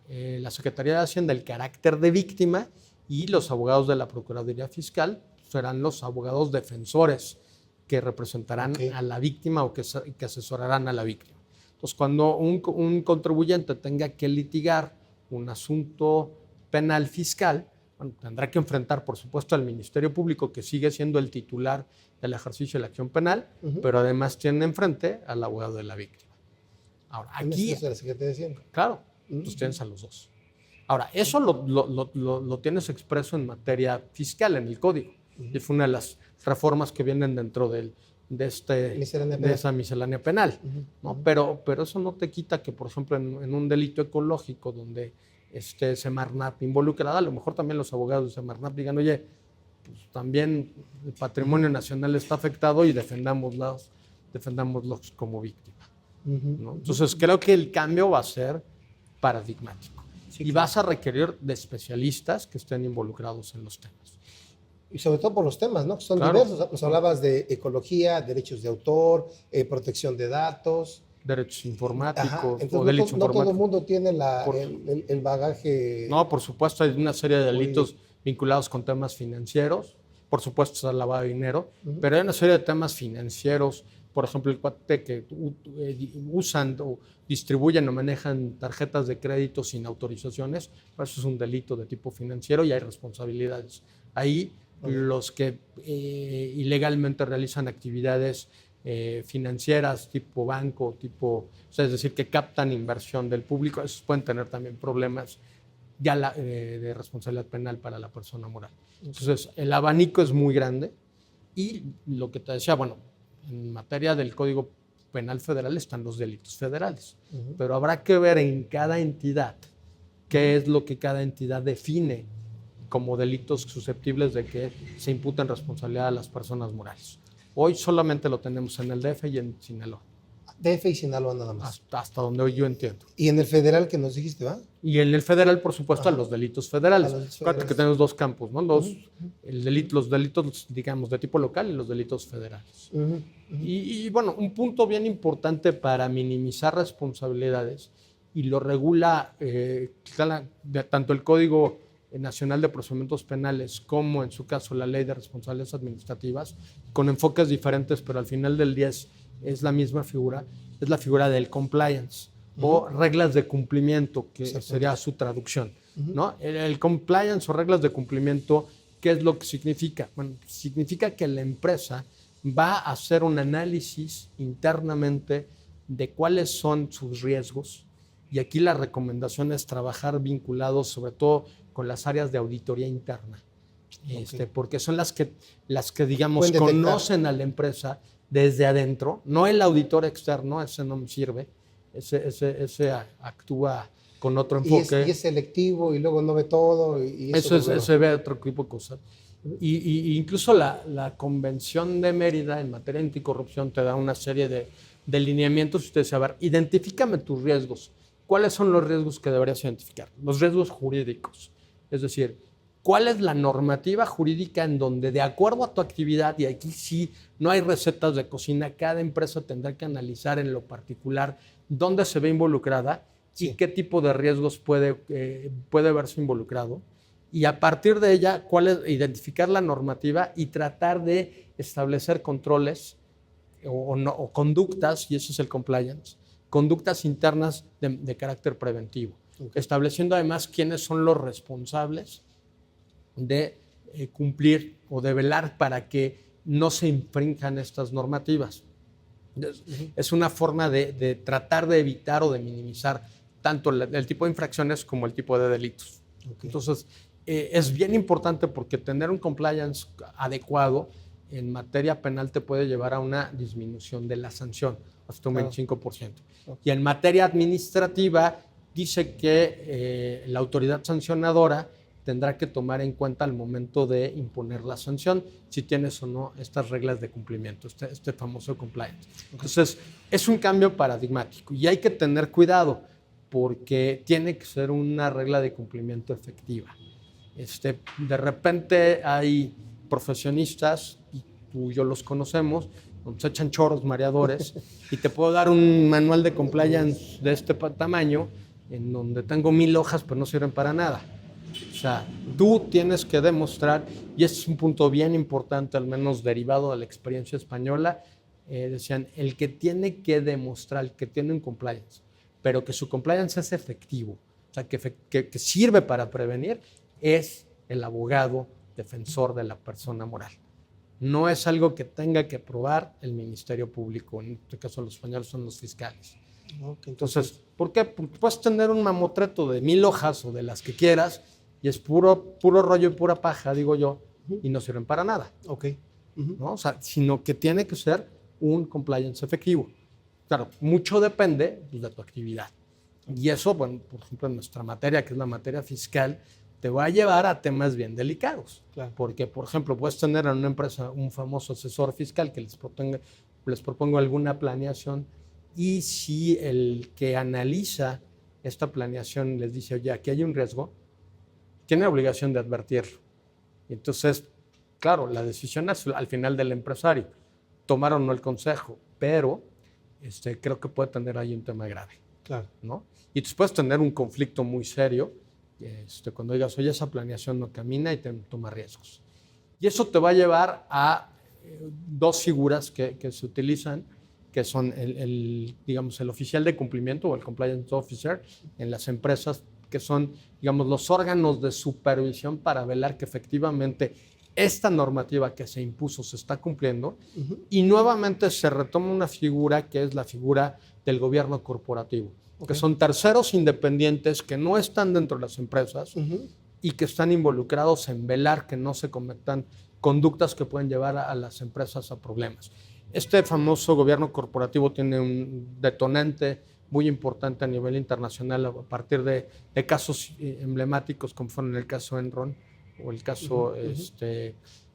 la Secretaría de Hacienda el carácter de víctima y los abogados de la Procuraduría Fiscal serán los abogados defensores que representarán a la víctima o que asesorarán a la víctima. Entonces, cuando un contribuyente tenga que litigar un asunto penal fiscal, bueno, tendrá que enfrentar, por supuesto, al Ministerio Público, que sigue siendo el titular del ejercicio de la acción penal, pero además tiene enfrente al abogado de la víctima. Ahora, aquí... Es la Secretaría de Hacienda. Claro, pues tienes a los dos. Ahora, eso lo tienes expreso en materia fiscal, en el código. Y fue una de las reformas que vienen dentro de esa miscelánea penal. ¿No? Pero eso no te quita que, por ejemplo, en un delito ecológico donde esté Semarnat involucrada, a lo mejor también los abogados de Semarnat digan, oye, pues también el patrimonio nacional está afectado y defendámoslos como víctima. ¿No? Entonces, creo que el cambio va a ser paradigmático. Sí, y vas a requerir de especialistas que estén involucrados en los temas. Y sobre todo por los temas, ¿no? Que son diversos. Nos hablabas de ecología, derechos de autor, protección de datos. Derechos informáticos. Entonces, o delitos informáticos. No todo el mundo tiene el bagaje. No, por supuesto, hay una serie de delitos vinculados con temas financieros. Por supuesto, está el lavado de dinero. Pero hay una serie de temas financieros. Por ejemplo, el cuate que usan o distribuyen o manejan tarjetas de crédito sin autorizaciones, pues eso es un delito de tipo financiero y hay responsabilidades. Ahí los que ilegalmente realizan actividades financieras tipo banco, o sea, es decir, que captan inversión del público, esos pueden tener también problemas ya de responsabilidad penal para la persona moral. Entonces, el abanico es muy grande y lo que te decía, bueno, en materia del Código Penal Federal están los delitos federales, pero habrá que ver en cada entidad qué es lo que cada entidad define como delitos susceptibles de que se imputen responsabilidad a las personas morales. Hoy solamente lo tenemos en el DF y en Sinaloa. DF y Sinaloa nada más. Hasta donde hoy yo entiendo. ¿Y en el federal que nos dijiste, va? Y en el federal, por supuesto, a los delitos federales. Fíjate que tenemos dos campos, ¿no? Los delitos, digamos, de tipo local y los delitos federales. Y bueno, un punto bien importante para minimizar responsabilidades, y lo regula tanto el Código Nacional de Procedimientos Penales como, en su caso, la Ley de Responsabilidades Administrativas, con enfoques diferentes, pero al final del día es la misma figura, es la figura del compliance o reglas de cumplimiento, que sería su traducción, ¿no? El compliance o reglas de cumplimiento, ¿qué es lo que significa? Bueno, significa que la empresa va a hacer un análisis internamente de cuáles son sus riesgos, y aquí la recomendación es trabajar vinculados sobre todo con las áreas de auditoría interna, porque son las que digamos, conocen a la empresa desde adentro, no el auditor externo, ese no me sirve, ese actúa con otro enfoque. Y es selectivo y luego no ve todo. Ese ve otro tipo de cosas. Y incluso la Convención de Mérida en materia de anticorrupción te da una serie de lineamientos. Usted dice, a ver, identifícame tus riesgos. ¿Cuáles son los riesgos que deberías identificar? Los riesgos jurídicos. Es decir, ¿cuál es la normativa jurídica en donde, de acuerdo a tu actividad, y aquí sí no hay recetas de cocina, cada empresa tendrá que analizar en lo particular dónde se ve involucrada y qué tipo de riesgos puede verse involucrado? Y a partir de ella, identificar la normativa y tratar de establecer controles o conductas, y eso es el compliance, conductas internas de carácter preventivo, estableciendo además quiénes son los responsables de cumplir o de velar para que no se infrinjan estas normativas. Es una forma de tratar de evitar o de minimizar tanto el tipo de infracciones como el tipo de delitos. Entonces, es bien importante porque tener un compliance adecuado en materia penal te puede llevar a una disminución de la sanción, hasta un 25%. Y en materia administrativa dice que la autoridad sancionadora tendrá que tomar en cuenta al momento de imponer la sanción si tienes o no estas reglas de cumplimiento, este famoso compliance. Entonces, es un cambio paradigmático y hay que tener cuidado porque tiene que ser una regla de cumplimiento efectiva. De repente hay profesionistas, y tú y yo los conocemos, donde se echan chorros mareadores, y te puedo dar un manual de compliance de este tamaño, en donde tengo 1000 hojas, pero no sirven para nada. O sea, tú tienes que demostrar, y este es un punto bien importante, al menos derivado de la experiencia española, decían, el que tiene que demostrar, el que tiene un compliance, pero que su compliance es efectivo, o sea, que sirve para prevenir, es el abogado defensor de la persona moral. No es algo que tenga que probar el Ministerio Público, en este caso los españoles son los fiscales. Okay, entonces, ¿por qué? Porque puedes tener un mamotreto de 1000 hojas o de las que quieras y es puro rollo y pura paja, digo yo, y no sirven para nada. Okay. ¿No? O sea, sino que tiene que ser un compliance efectivo. Claro, mucho depende pues, de tu actividad. Y eso, bueno, por ejemplo, en nuestra materia, que es la materia fiscal, te va a llevar a temas bien delicados. Claro. Porque, por ejemplo, puedes tener en una empresa un famoso asesor fiscal que les propongo alguna planeación y si el que analiza esta planeación les dice, oye, aquí hay un riesgo, tiene la obligación de advertirlo. Y entonces, claro, la decisión es al final del empresario, tomar o no el consejo, pero creo que puede tener ahí un tema grave. Claro. ¿No? Y tú puedes tener un conflicto muy serio cuando digas, oye, esa planeación no camina y te toma riesgos. Y eso te va a llevar a dos figuras que se utilizan, que son digamos, el oficial de cumplimiento o el compliance officer en las empresas, que son, digamos, los órganos de supervisión para velar que efectivamente esta normativa que se impuso se está cumpliendo. Y nuevamente se retoma una figura que es la figura del gobierno corporativo, que son terceros independientes que no están dentro de las empresas y que están involucrados en velar que no se cometan conductas que pueden llevar a las empresas a problemas. Este famoso gobierno corporativo tiene un detonante muy importante a nivel internacional a partir de casos emblemáticos como fueron el caso Enron o el caso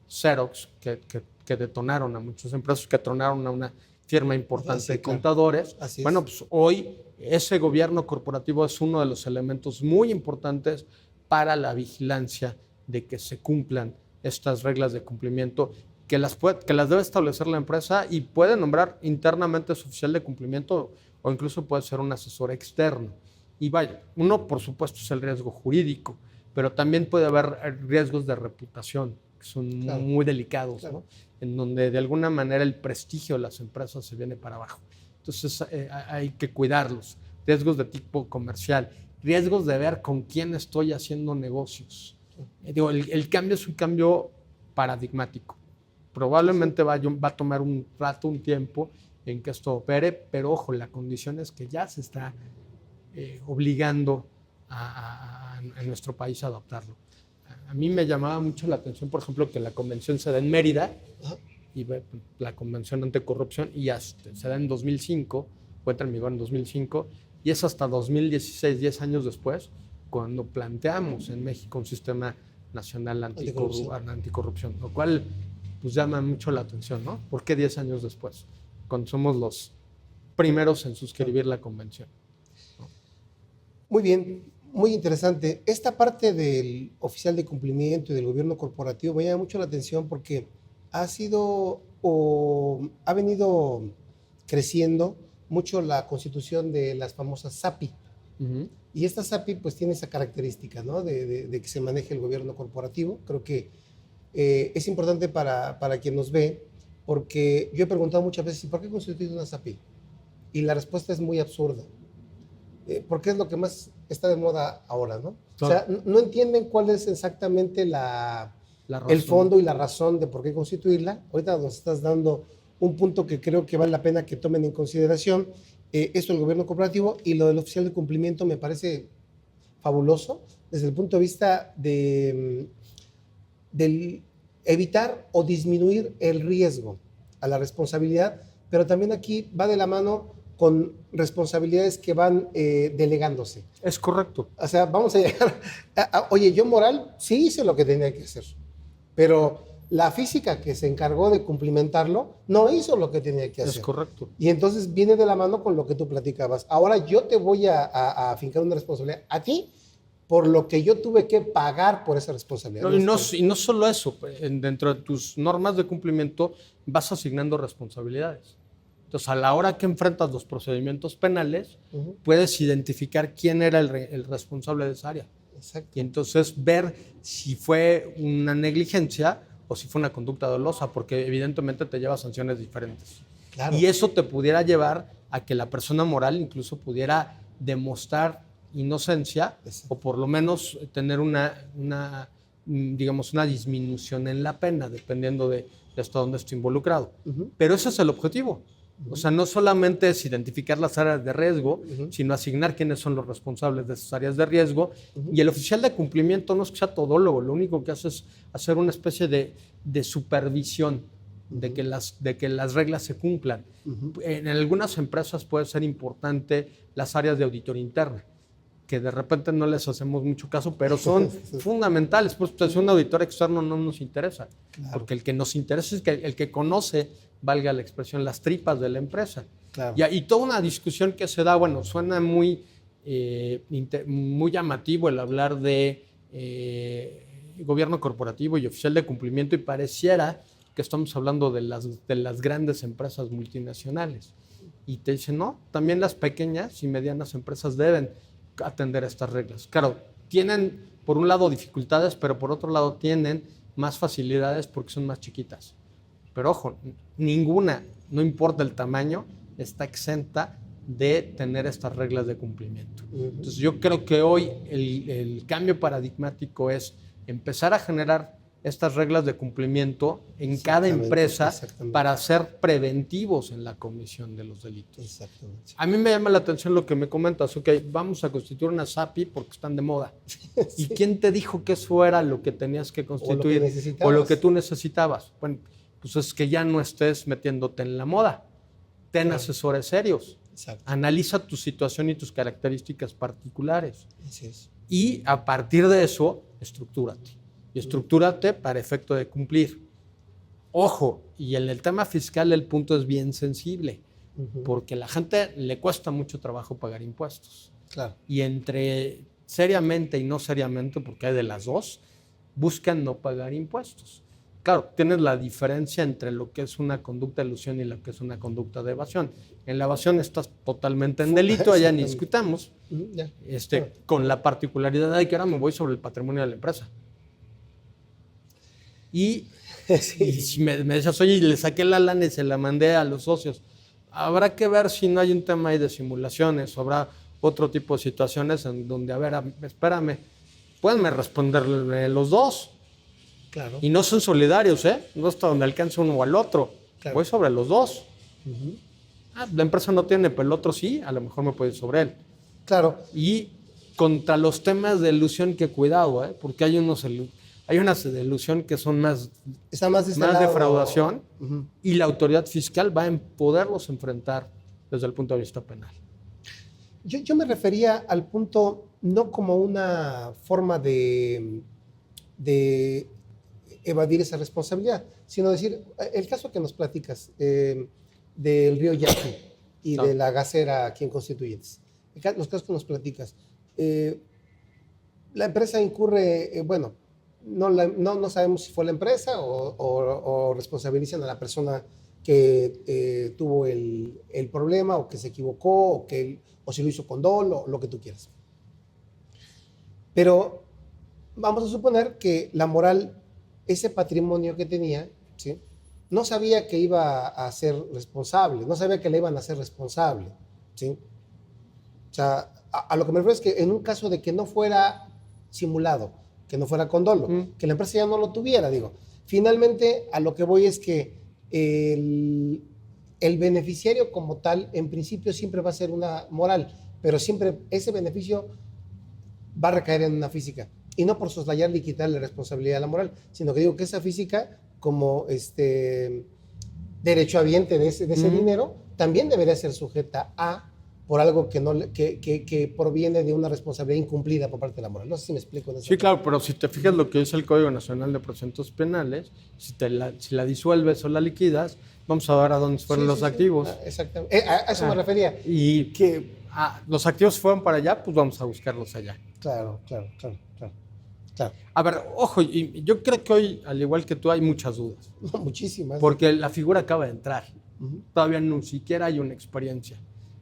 Xerox, que detonaron a muchas empresas, que tronaron a una firma importante de contadores. Bueno, pues hoy ese gobierno corporativo es uno de los elementos muy importantes para la vigilancia de que se cumplan estas reglas de cumplimiento que las debe establecer la empresa y puede nombrar internamente su oficial de cumplimiento o incluso puede ser un asesor externo. Y vaya, uno por supuesto es el riesgo jurídico, pero también puede haber riesgos de reputación que son muy delicados, ¿no? En donde de alguna manera el prestigio de las empresas se viene para abajo. Entonces hay que cuidarlos. Riesgos de tipo comercial, riesgos de ver con quién estoy haciendo negocios. Digo, el cambio es un cambio paradigmático. Probablemente va a tomar un rato, un tiempo en que esto opere, pero ojo, la condición es que ya se está obligando a nuestro país a adoptarlo. A mí me llamaba mucho la atención, por ejemplo, que la convención se da en Mérida, y la convención anticorrupción, y se da en 2005, o entra en vigor en 2005, y es hasta 2016, 10 años después, cuando planteamos en México un sistema nacional anticorrupción, lo cual pues llama mucho la atención, ¿no? ¿Por qué 10 años después? Cuando somos los primeros en suscribir la convención, ¿no? Muy bien, muy interesante. Esta parte del oficial de cumplimiento y del gobierno corporativo me llama mucho la atención porque ha venido creciendo mucho la constitución de las famosas SAPI. Y esta SAPI pues tiene esa característica, ¿no? de que se maneje el gobierno corporativo. Creo que es importante para quien nos ve, porque yo he preguntado muchas veces, ¿por qué constituir una SAPI? Y la respuesta es muy absurda. Porque es lo que más está de moda ahora, ¿no? Claro. O sea, no entienden cuál es exactamente el fondo y la razón de por qué constituirla. Ahorita nos estás dando un punto que creo que vale la pena que tomen en consideración. Esto del gobierno corporativo y lo del oficial de cumplimiento me parece fabuloso desde el punto de vista del evitar o disminuir el riesgo a la responsabilidad, pero también aquí va de la mano con responsabilidades que van delegándose. Es correcto. O sea, vamos a llegar oye, yo moral sí hice lo que tenía que hacer, pero la física que se encargó de cumplimentarlo no hizo lo que tenía que hacer. Es correcto. Y entonces viene de la mano con lo que tú platicabas. Ahora yo te voy a afincar una responsabilidad a ti por lo que yo tuve que pagar por esa responsabilidad. Y no solo eso, dentro de tus normas de cumplimiento vas asignando responsabilidades. Entonces, a la hora que enfrentas los procedimientos penales, puedes identificar quién era el responsable de esa área. Exacto. Y entonces ver si fue una negligencia o si fue una conducta dolosa, porque evidentemente te lleva a sanciones diferentes. Claro. Y eso te pudiera llevar a que la persona moral incluso pudiera demostrar inocencia. Exacto. O por lo menos tener una digamos, una disminución en la pena, dependiendo de hasta dónde esté involucrado. Pero ese es el objetivo. O sea, no solamente es identificar las áreas de riesgo, sino asignar quiénes son los responsables de esas áreas de riesgo. Y el oficial de cumplimiento no es que sea todólogo, lo único que hace es hacer una especie de supervisión de que las reglas se cumplan. En algunas empresas puede ser importante las áreas de auditoría interna, que de repente no les hacemos mucho caso, pero son fundamentales. Por eso un auditor externo no nos interesa, porque el que nos interesa es el que conoce, valga la expresión, las tripas de la empresa. Claro. Y toda una discusión que se da, bueno, suena muy llamativo el hablar de gobierno corporativo y oficial de cumplimiento, y pareciera que estamos hablando de las grandes empresas multinacionales. Y te dicen, no, también las pequeñas y medianas empresas deben atender a estas reglas. Claro, tienen por un lado dificultades, pero por otro lado tienen más facilidades porque son más chiquitas. Pero ojo, ninguna, no importa el tamaño, está exenta de tener estas reglas de cumplimiento. Entonces yo creo que hoy el cambio paradigmático es empezar a generar estas reglas de cumplimiento en cada empresa para ser preventivos en la comisión de los delitos. Exactamente. A mí me llama la atención lo que me comentas, ok, vamos a constituir una SAPI porque están de moda. ¿Y quién te dijo que eso era lo que tenías que constituir o lo que tú necesitabas? Bueno, pues es que ya no estés metiéndote en la moda. Ten asesores serios. Exacto. Analiza tu situación y tus características particulares. Así es. Y a partir de eso, estructúrate. Y estructúrate para efecto de cumplir. Ojo, y en el tema fiscal el punto es bien sensible, porque a la gente le cuesta mucho trabajo pagar impuestos. Claro. Y entre seriamente y no seriamente, porque hay de las dos, buscan no pagar impuestos. Claro, tienes la diferencia entre lo que es una conducta de elusión y lo que es una conducta de evasión. En la evasión estás totalmente en delito, allá ni discutamos, con la particularidad de que ahora me voy sobre el patrimonio de la empresa. Y si me decías, oye, le saqué la lana y se la mandé a los socios, habrá que ver si no hay un tema ahí de simulaciones, o habrá otro tipo de situaciones en donde, a ver, espérame, pueden responderle los dos. Claro. Y no son solidarios, no hasta donde alcance uno o al otro. Claro. Voy sobre los dos. La empresa no tiene, pero el otro sí, a lo mejor me puede ir sobre él. Claro. Y contra los temas de elusión, que cuidado, porque hay unas de elusión que son más defraudación, y la autoridad fiscal va a poderlos enfrentar desde el punto de vista penal. Yo me refería al punto no como una forma de evadir esa responsabilidad, sino decir, el caso que nos platicas del río Yaqui y de la gasera aquí en Constituyentes, los casos que nos platicas, la empresa incurre, no sabemos si fue la empresa o responsabilizan a la persona que tuvo el problema, o que se equivocó, o si lo hizo con dolo, o lo que tú quieras. Pero vamos a suponer que la moral, ese patrimonio que tenía, ¿sí?, no sabía que iba a ser responsable, no sabía que le iban a ser responsable, ¿sí? O sea, a lo que me refiero es que en un caso de que no fuera simulado, que no fuera con dolo, que la empresa ya no lo tuviera, finalmente a lo que voy es que el beneficiario como tal, en principio siempre va a ser una moral, pero siempre ese beneficio va a recaer en una física, y no por soslayarle y quitarle responsabilidad a la moral, sino que digo que esa física, como derechohabiente de ese dinero, también debería ser sujeta por algo que proviene de una responsabilidad incumplida por parte de la moral. No sé si me explico. Sí, claro, pero si te fijas lo que dice el Código Nacional de Procedimientos Penales, si la disuelves o la liquidas, vamos a ver a dónde fueron los activos. Exactamente. A eso me refería. Y que los activos fueron para allá, pues vamos a buscarlos allá. Claro. A ver, ojo, y yo creo que hoy, al igual que tú, hay muchas dudas. Muchísimas. Porque la figura acaba de entrar. Todavía ni siquiera hay una experiencia.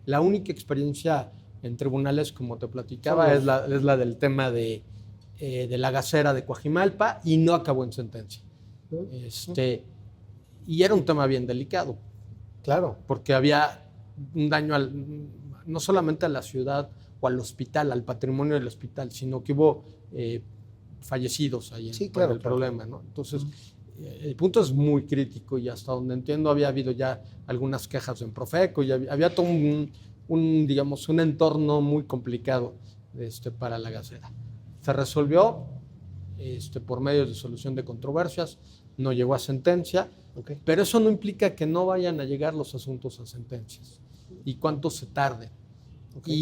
La única experiencia en tribunales, como te platicaba, es la del tema de la gasera de Coajimalpa, y no acabó en sentencia. Y era un tema bien delicado. Claro. Porque había un daño no solamente a la ciudad o al hospital, al patrimonio del hospital, sino que hubo fallecidos ahí Sí, por claro, el claro. problema, ¿no? Entonces, el punto es muy crítico y hasta donde entiendo había habido ya algunas quejas en Profeco y había todo digamos, un entorno muy complicado para la gasera. Se resolvió por medio de solución de controversias, no llegó a sentencia, Okay. pero eso no implica que no vayan a llegar los asuntos a sentencias y cuánto se tarde. Okay.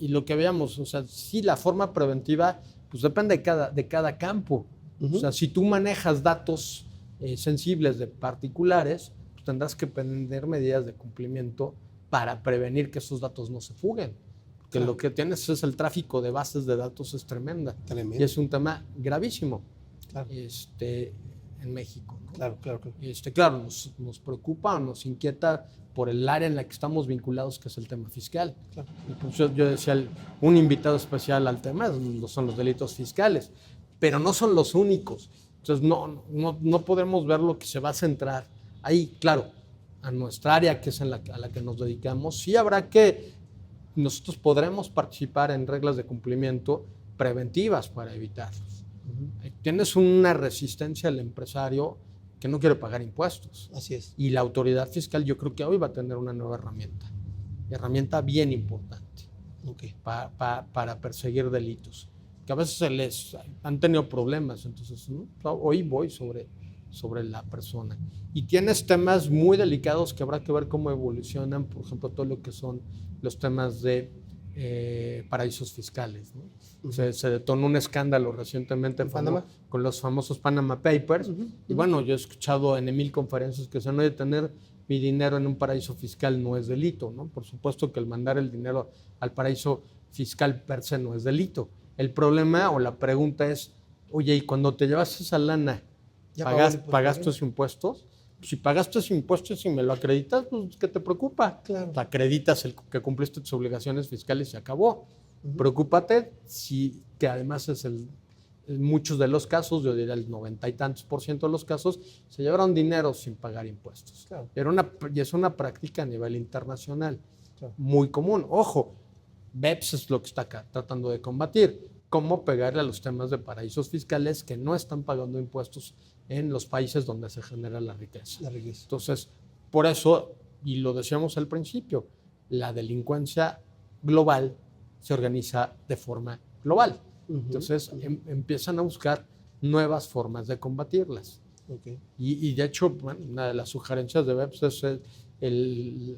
Y lo que veamos, o sea, sí, la forma preventiva pues depende de cada campo. O sea, si tú manejas datos sensibles de particulares, pues tendrás que prender medidas de cumplimiento para prevenir que esos datos no se fuguen. Porque lo que tienes es el tráfico de bases de datos es tremenda. Y es un tema gravísimo en México, ¿no? Claro. Claro, nos preocupa o nos inquieta por el área en la que estamos vinculados, que es el tema fiscal. Claro. Y pues yo decía, un invitado especial al tema son los delitos fiscales, pero no son los únicos. Entonces no podemos ver lo que se va a centrar ahí. Claro, a nuestra área, que es a la que nos dedicamos, sí habrá nosotros podremos participar en reglas de cumplimiento preventivas para evitarlos. Tienes una resistencia al empresario que no quiere pagar impuestos. Así es. Y la autoridad fiscal yo creo que hoy va a tener una nueva herramienta bien importante para perseguir delitos, que a veces les han tenido problemas. Entonces, ¿no? Hoy voy sobre la persona. Y tienes temas muy delicados que habrá que ver cómo evolucionan, por ejemplo, todo lo que son los temas de paraísos fiscales, ¿no? Se detonó un escándalo recientemente con los famosos Panama Papers. Y bueno, yo he escuchado en 1000 conferencias que no de tener mi dinero en un paraíso fiscal no es delito, ¿no? Por supuesto que el mandar el dinero al paraíso fiscal per se no es delito. El problema o la pregunta es, oye, ¿y cuando te llevas esa lana, pagaste tus impuestos? Si pagaste tus impuestos y me lo acreditas, pues ¿qué te preocupa? Claro. Te acreditas que cumpliste tus obligaciones fiscales y se acabó. Preocúpate que además es muchos de los casos, yo diría el 90 y tantos % de los casos, se llevaron dinero sin pagar impuestos. Claro. Y es una práctica a nivel internacional muy común. Ojo, BEPS es lo que está acá tratando de combatir. Cómo pegarle a los temas de paraísos fiscales que no están pagando impuestos en los países donde se genera la riqueza. Entonces, por eso, y lo decíamos al principio, la delincuencia global se organiza de forma global. Entonces, empiezan a buscar nuevas formas de combatirlas. Y de hecho, bueno, una de las sugerencias de BEPS es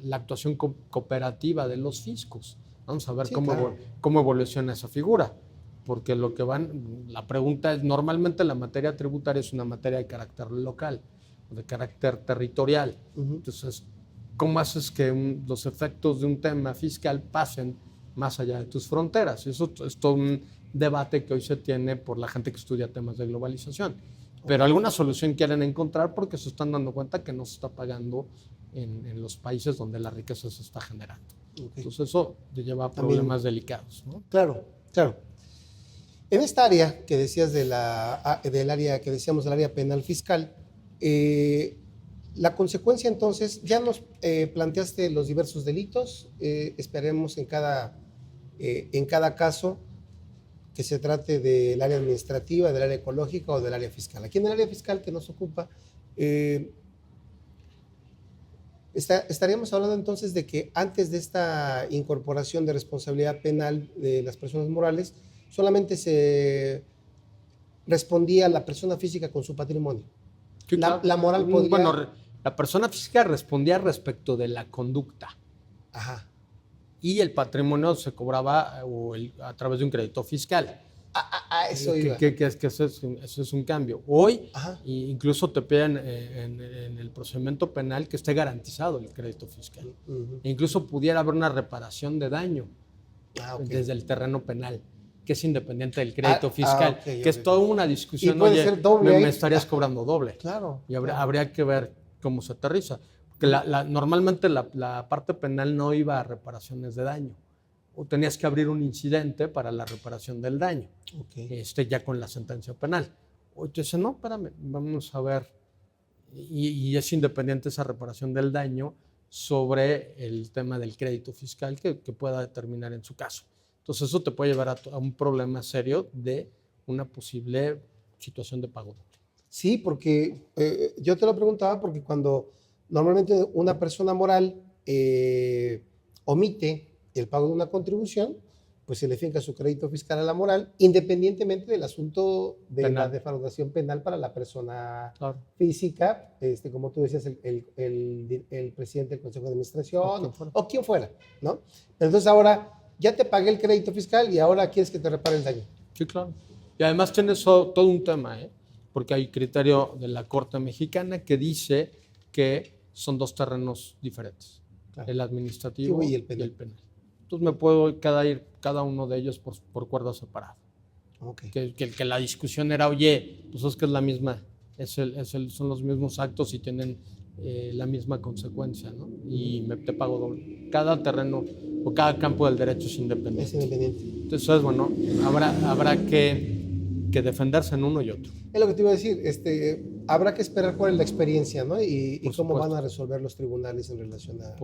la actuación cooperativa de los fiscos. Vamos a ver cómo evoluciona esa figura. Porque la pregunta es, normalmente la materia tributaria es una materia de carácter local, de carácter territorial. Entonces, ¿cómo haces que los efectos de un tema fiscal pasen más allá de tus fronteras? Y eso es todo un debate que hoy se tiene por la gente que estudia temas de globalización. Pero alguna solución quieren encontrar porque se están dando cuenta que no se está pagando en los países donde la riqueza se está generando. Entonces eso lleva a problemas delicados, ¿no? Claro. En esta área que decías del área que decíamos del área penal fiscal, la consecuencia entonces, ya nos planteaste los diversos delitos, esperemos en cada caso que se trate del área administrativa, del área ecológica o del área fiscal. Aquí en el área fiscal que nos ocupa, estaríamos hablando entonces de que antes de esta incorporación de responsabilidad penal de las personas morales, solamente se respondía a la persona física con su patrimonio. La moral podría... Bueno, la persona física respondía respecto de la conducta. Y el patrimonio se cobraba a través de un crédito fiscal. Eso iba. Eso es un cambio. Hoy incluso te piden en el procedimiento penal que esté garantizado el crédito fiscal. Incluso pudiera haber una reparación de daño desde el terreno penal, que es independiente del crédito fiscal, que es toda una discusión. Y puede ser doble. Me estarías cobrando doble. Claro. Y habría que ver cómo se aterriza. Porque normalmente la parte penal no iba a reparaciones de daño. O tenías que abrir un incidente para la reparación del daño, ya con la sentencia penal. O te dice, no, espérame, vamos a ver. Y es independiente esa reparación del daño sobre el tema del crédito fiscal que pueda determinar en su caso. Entonces eso te puede llevar a un problema serio de una posible situación de pago doble. Sí, porque yo te lo preguntaba porque cuando normalmente una persona moral omite el pago de una contribución, pues se le finca su crédito fiscal a la moral, independientemente del asunto de Penal. la defraudación penal para la persona Claro. física, como tú decías, el presidente del Consejo de Administración o quien fuera, ¿no? Entonces ahora ya te pagué el crédito fiscal y ahora quieres que te repare el daño. Sí, claro. Y además tiene todo un tema, porque hay criterio de la Corte Mexicana que dice que son dos terrenos diferentes, claro. El administrativo y el penal. Entonces me puedo ir cada uno de ellos por cuerda separada. Okay. Que la discusión era, oye, pues es que es la misma, son los mismos actos y tienen la misma consecuencia, ¿no? Y te pago doble. Cada terreno o cada campo del derecho es independiente. Es independiente. Entonces, bueno, habrá que defenderse en uno y otro. Es lo que te iba a decir, habrá que esperar cuál es la experiencia, ¿no? Y cómo van a resolver los tribunales en relación a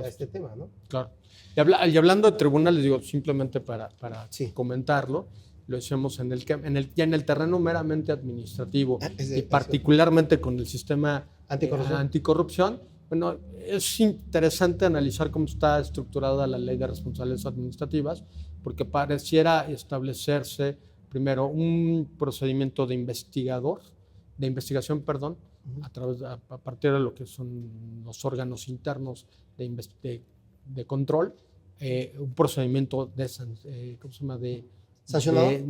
este tema, ¿no? Claro. Y hablando de tribunales, digo, simplemente para comentarlo, lo hacemos ya en el terreno meramente administrativo y particularmente con el sistema anticorrupción. Bueno, es interesante analizar cómo está estructurada la ley de responsabilidades administrativas, porque pareciera establecerse primero un procedimiento de investigación, a partir de lo que son los órganos internos de control, un procedimiento ¿cómo se llama? ¿Sancionador?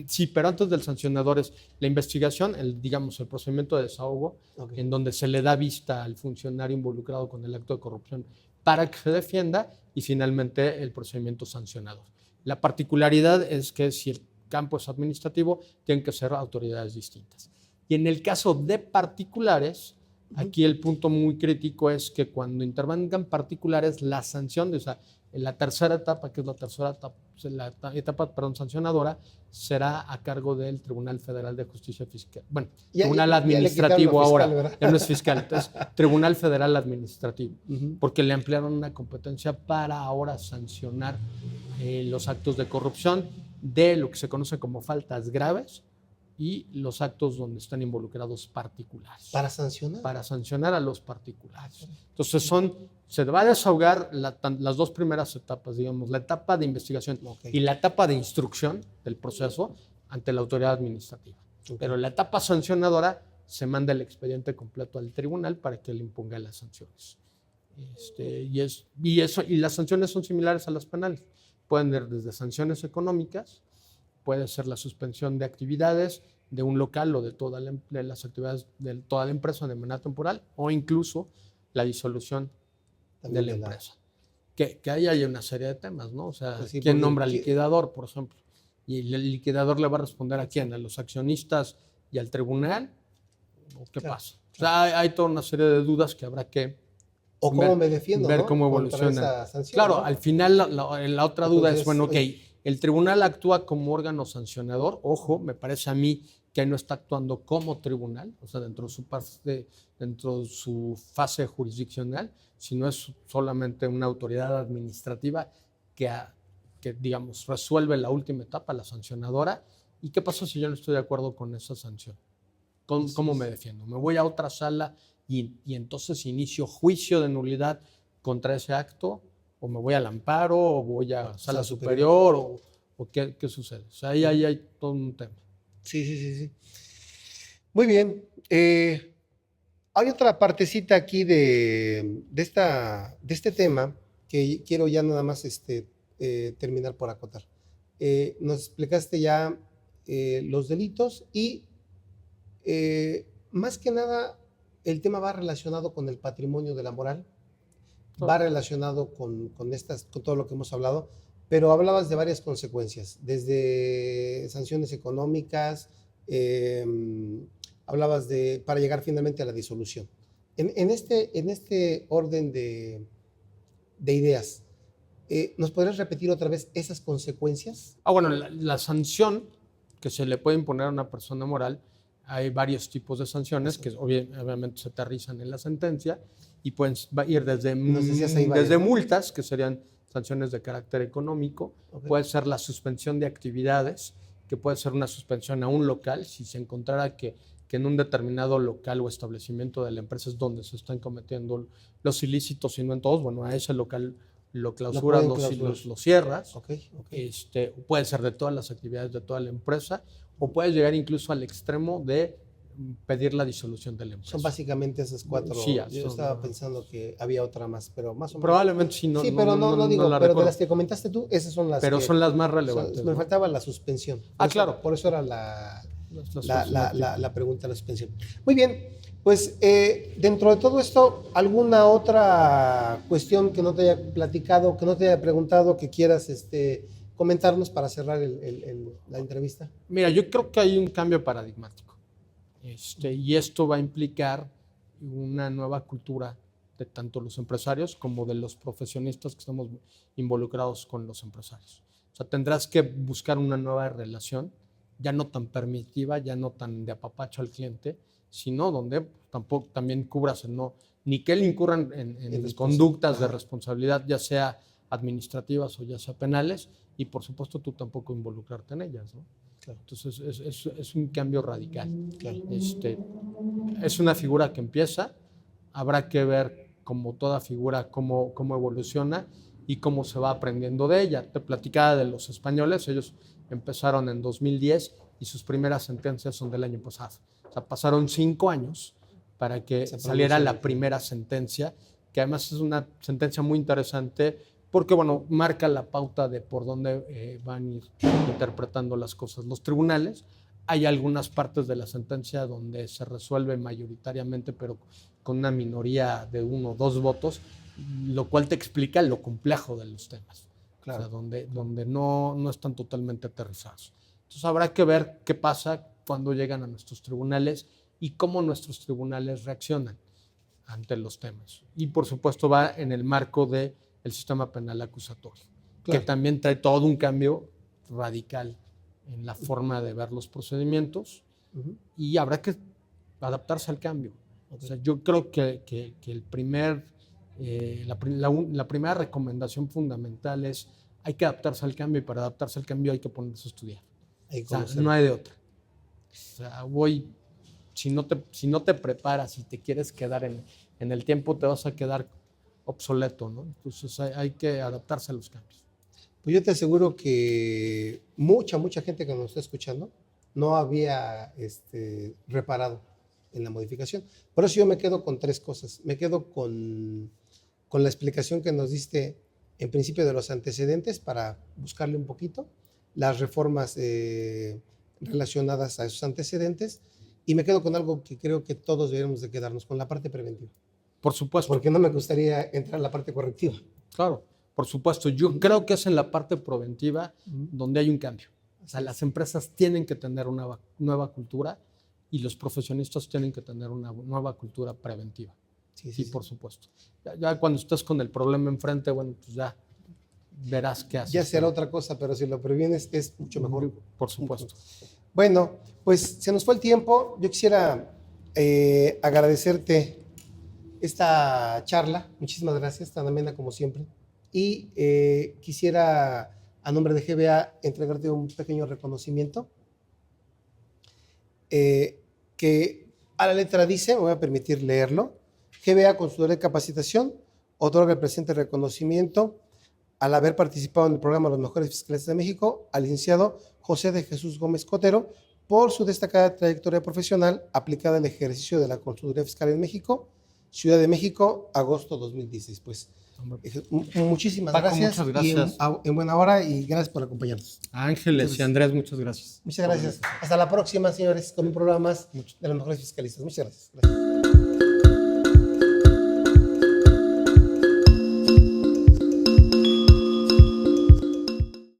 Sí, pero antes del sancionador es la investigación, el procedimiento de desahogo, en donde se le da vista al funcionario involucrado con el acto de corrupción para que se defienda, y finalmente el procedimiento sancionador. La particularidad es que si el campo es administrativo, tienen que ser autoridades distintas. Y en el caso de particulares, aquí el punto muy crítico es que cuando intervengan particulares, la sanción, o sea, en la tercera etapa, que es la etapa sancionadora, será a cargo del Tribunal Federal de Justicia Fiscal. Bueno, Tribunal Administrativo ahora, ya no es fiscal, entonces Tribunal Federal Administrativo, porque le ampliaron una competencia para ahora sancionar los actos de corrupción de lo que se conoce como faltas graves y los actos donde están involucrados particulares. ¿Para sancionar? Para sancionar a los particulares. Entonces se va a desahogar las dos primeras etapas, digamos, la etapa de investigación y la etapa de instrucción del proceso ante la autoridad administrativa. Pero la etapa sancionadora se manda el expediente completo al tribunal para que le imponga las sanciones. Y las sanciones son similares a las penales. Pueden ir desde sanciones económicas, puede ser la suspensión de actividades de un local o de las actividades de toda la empresa de manera temporal, o incluso la disolución de la empresa. Que ahí hay una serie de temas, ¿no? O sea, pues sí, ¿quién nombra liquidador, por ejemplo? ¿Y el liquidador le va a responder a quién? ¿A los accionistas y al tribunal? ¿O qué pasa? O sea, hay toda una serie de dudas que habrá que o cómo me defiendo, ver cómo evoluciona. Sanción, claro, ¿no? Al final la otra duda es, bueno, ok, el tribunal actúa como órgano sancionador. Ojo, me parece a mí que no está actuando como tribunal, o sea, dentro de su fase jurisdiccional, sino es solamente una autoridad administrativa que digamos, resuelve la última etapa, la sancionadora. ¿Y qué pasa si yo no estoy de acuerdo con esa sanción? ¿Cómo me defiendo? ¿Me voy a otra sala y entonces inicio juicio de nulidad contra ese acto? ¿O me voy al amparo? ¿O voy a sala superior? ¿O qué sucede? O sea, ahí hay todo un tema. Sí. Muy bien. Hay otra partecita aquí de este tema que quiero ya nada más terminar por acotar. Nos explicaste ya los delitos y más que nada el tema va relacionado con el patrimonio de la moral, va relacionado con todo lo que hemos hablado, pero hablabas de varias consecuencias, desde sanciones económicas, hablabas para llegar finalmente a la disolución. En este orden de ideas, ¿nos podrías repetir otra vez esas consecuencias? Bueno, la sanción que se le puede imponer a una persona moral, hay varios tipos de sanciones que obviamente se aterrizan en la sentencia y pueden ir desde multas, que serían sanciones de carácter económico, puede ser la suspensión de actividades, que puede ser una suspensión a un local si se encontrara que en un determinado local o establecimiento de la empresa es donde se están cometiendo los ilícitos y no en todos. Bueno, a ese local lo clausuras, lo cierras. Okay. Puede ser de todas las actividades de toda la empresa, o puedes llegar incluso al extremo de pedir la disolución de la empresa. Son básicamente esas 4. Sí, yo estaba pensando que había otra más, pero más o menos. Probablemente sí, no. Sí, pero no digo, pero recuerdo. de las que comentaste tú, esas son las Pero son las más relevantes. Me faltaba la suspensión. Claro. Por eso era la pregunta de la suspensión. Muy bien, pues dentro de todo esto, ¿alguna otra cuestión que no te haya platicado, que no te haya preguntado, que quieras comentarnos para cerrar la entrevista? Mira, yo creo que hay un cambio paradigmático. Y esto va a implicar una nueva cultura de tanto los empresarios como de los profesionistas que estamos involucrados con los empresarios. O sea, tendrás que buscar una nueva relación, ya no tan permisiva, ya no tan de apapacho al cliente, sino donde también cubras ni que él incurra en conductas de responsabilidad, ya sea administrativas o ya sea penales, y por supuesto tú tampoco involucrarte en ellas, ¿no? Claro. Entonces es un cambio radical. Claro. Es una figura que empieza, habrá que ver como toda figura cómo evoluciona y cómo se va aprendiendo de ella. Te platicaba de los españoles, ellos empezaron en 2010 y sus primeras sentencias son del año pasado. O sea, pasaron 5 años para que saliera la primera sentencia, que además es una sentencia muy interesante porque, bueno, marca la pauta de por dónde van a ir interpretando las cosas los tribunales. Hay algunas partes de la sentencia donde se resuelve mayoritariamente, pero con una minoría de 1 o 2 votos, lo cual te explica lo complejo de los temas. Claro. O sea, donde no están totalmente aterrizados. Entonces habrá que ver qué pasa cuando llegan a nuestros tribunales y cómo nuestros tribunales reaccionan ante los temas. Y por supuesto va en el marco del sistema penal acusatorio, claro, que también trae todo un cambio radical en la forma de ver los procedimientos, y habrá que adaptarse al cambio. O sea, yo creo que la primera recomendación fundamental es hay que adaptarse al cambio, y para adaptarse al cambio hay que ponerse a estudiar. O sea, no hay de otra. O sea, si no te preparas y te quieres quedar en el tiempo, te vas a quedar obsoleto, ¿no? Entonces hay que adaptarse a los cambios. Pues yo te aseguro que mucha gente que nos está escuchando no había reparado en la modificación. Por eso yo me quedo con 3 cosas. Me quedo con la explicación que nos diste en principio de los antecedentes para buscarle un poquito, las reformas relacionadas a esos antecedentes, y me quedo con algo que creo que todos deberíamos de quedarnos, con la parte preventiva. Por supuesto. Porque no me gustaría entrar en la parte correctiva. Claro, por supuesto. Yo creo que es en la parte preventiva donde hay un cambio. O sea, las empresas tienen que tener una nueva cultura y los profesionistas tienen que tener una nueva cultura preventiva. Sí, por supuesto. Ya cuando estés con el problema enfrente, bueno, pues ya verás qué haces. Ya será otra cosa, pero si lo previenes es mucho mejor. Por supuesto. Bueno, pues se nos fue el tiempo. Yo quisiera agradecerte esta charla. Muchísimas gracias, tan amena como siempre. Y quisiera, a nombre de GBA, entregarte un pequeño reconocimiento que a la letra dice, me voy a permitir leerlo: GBA Consultoría de Capacitación otorga el presente reconocimiento al haber participado en el programa Los Mejores Fiscalistas de México al licenciado José de Jesús Gómez Cotero por su destacada trayectoria profesional aplicada al ejercicio de la consultoría fiscal en México, Ciudad de México, agosto 2016. Pues muchísimas gracias. Muchas gracias. Y en buena hora, y gracias por acompañarnos. Ángeles y Andrés, muchas gracias. Muchas gracias. Hasta la próxima, señores, con un programa más de Los Mejores Fiscalistas. Muchas gracias.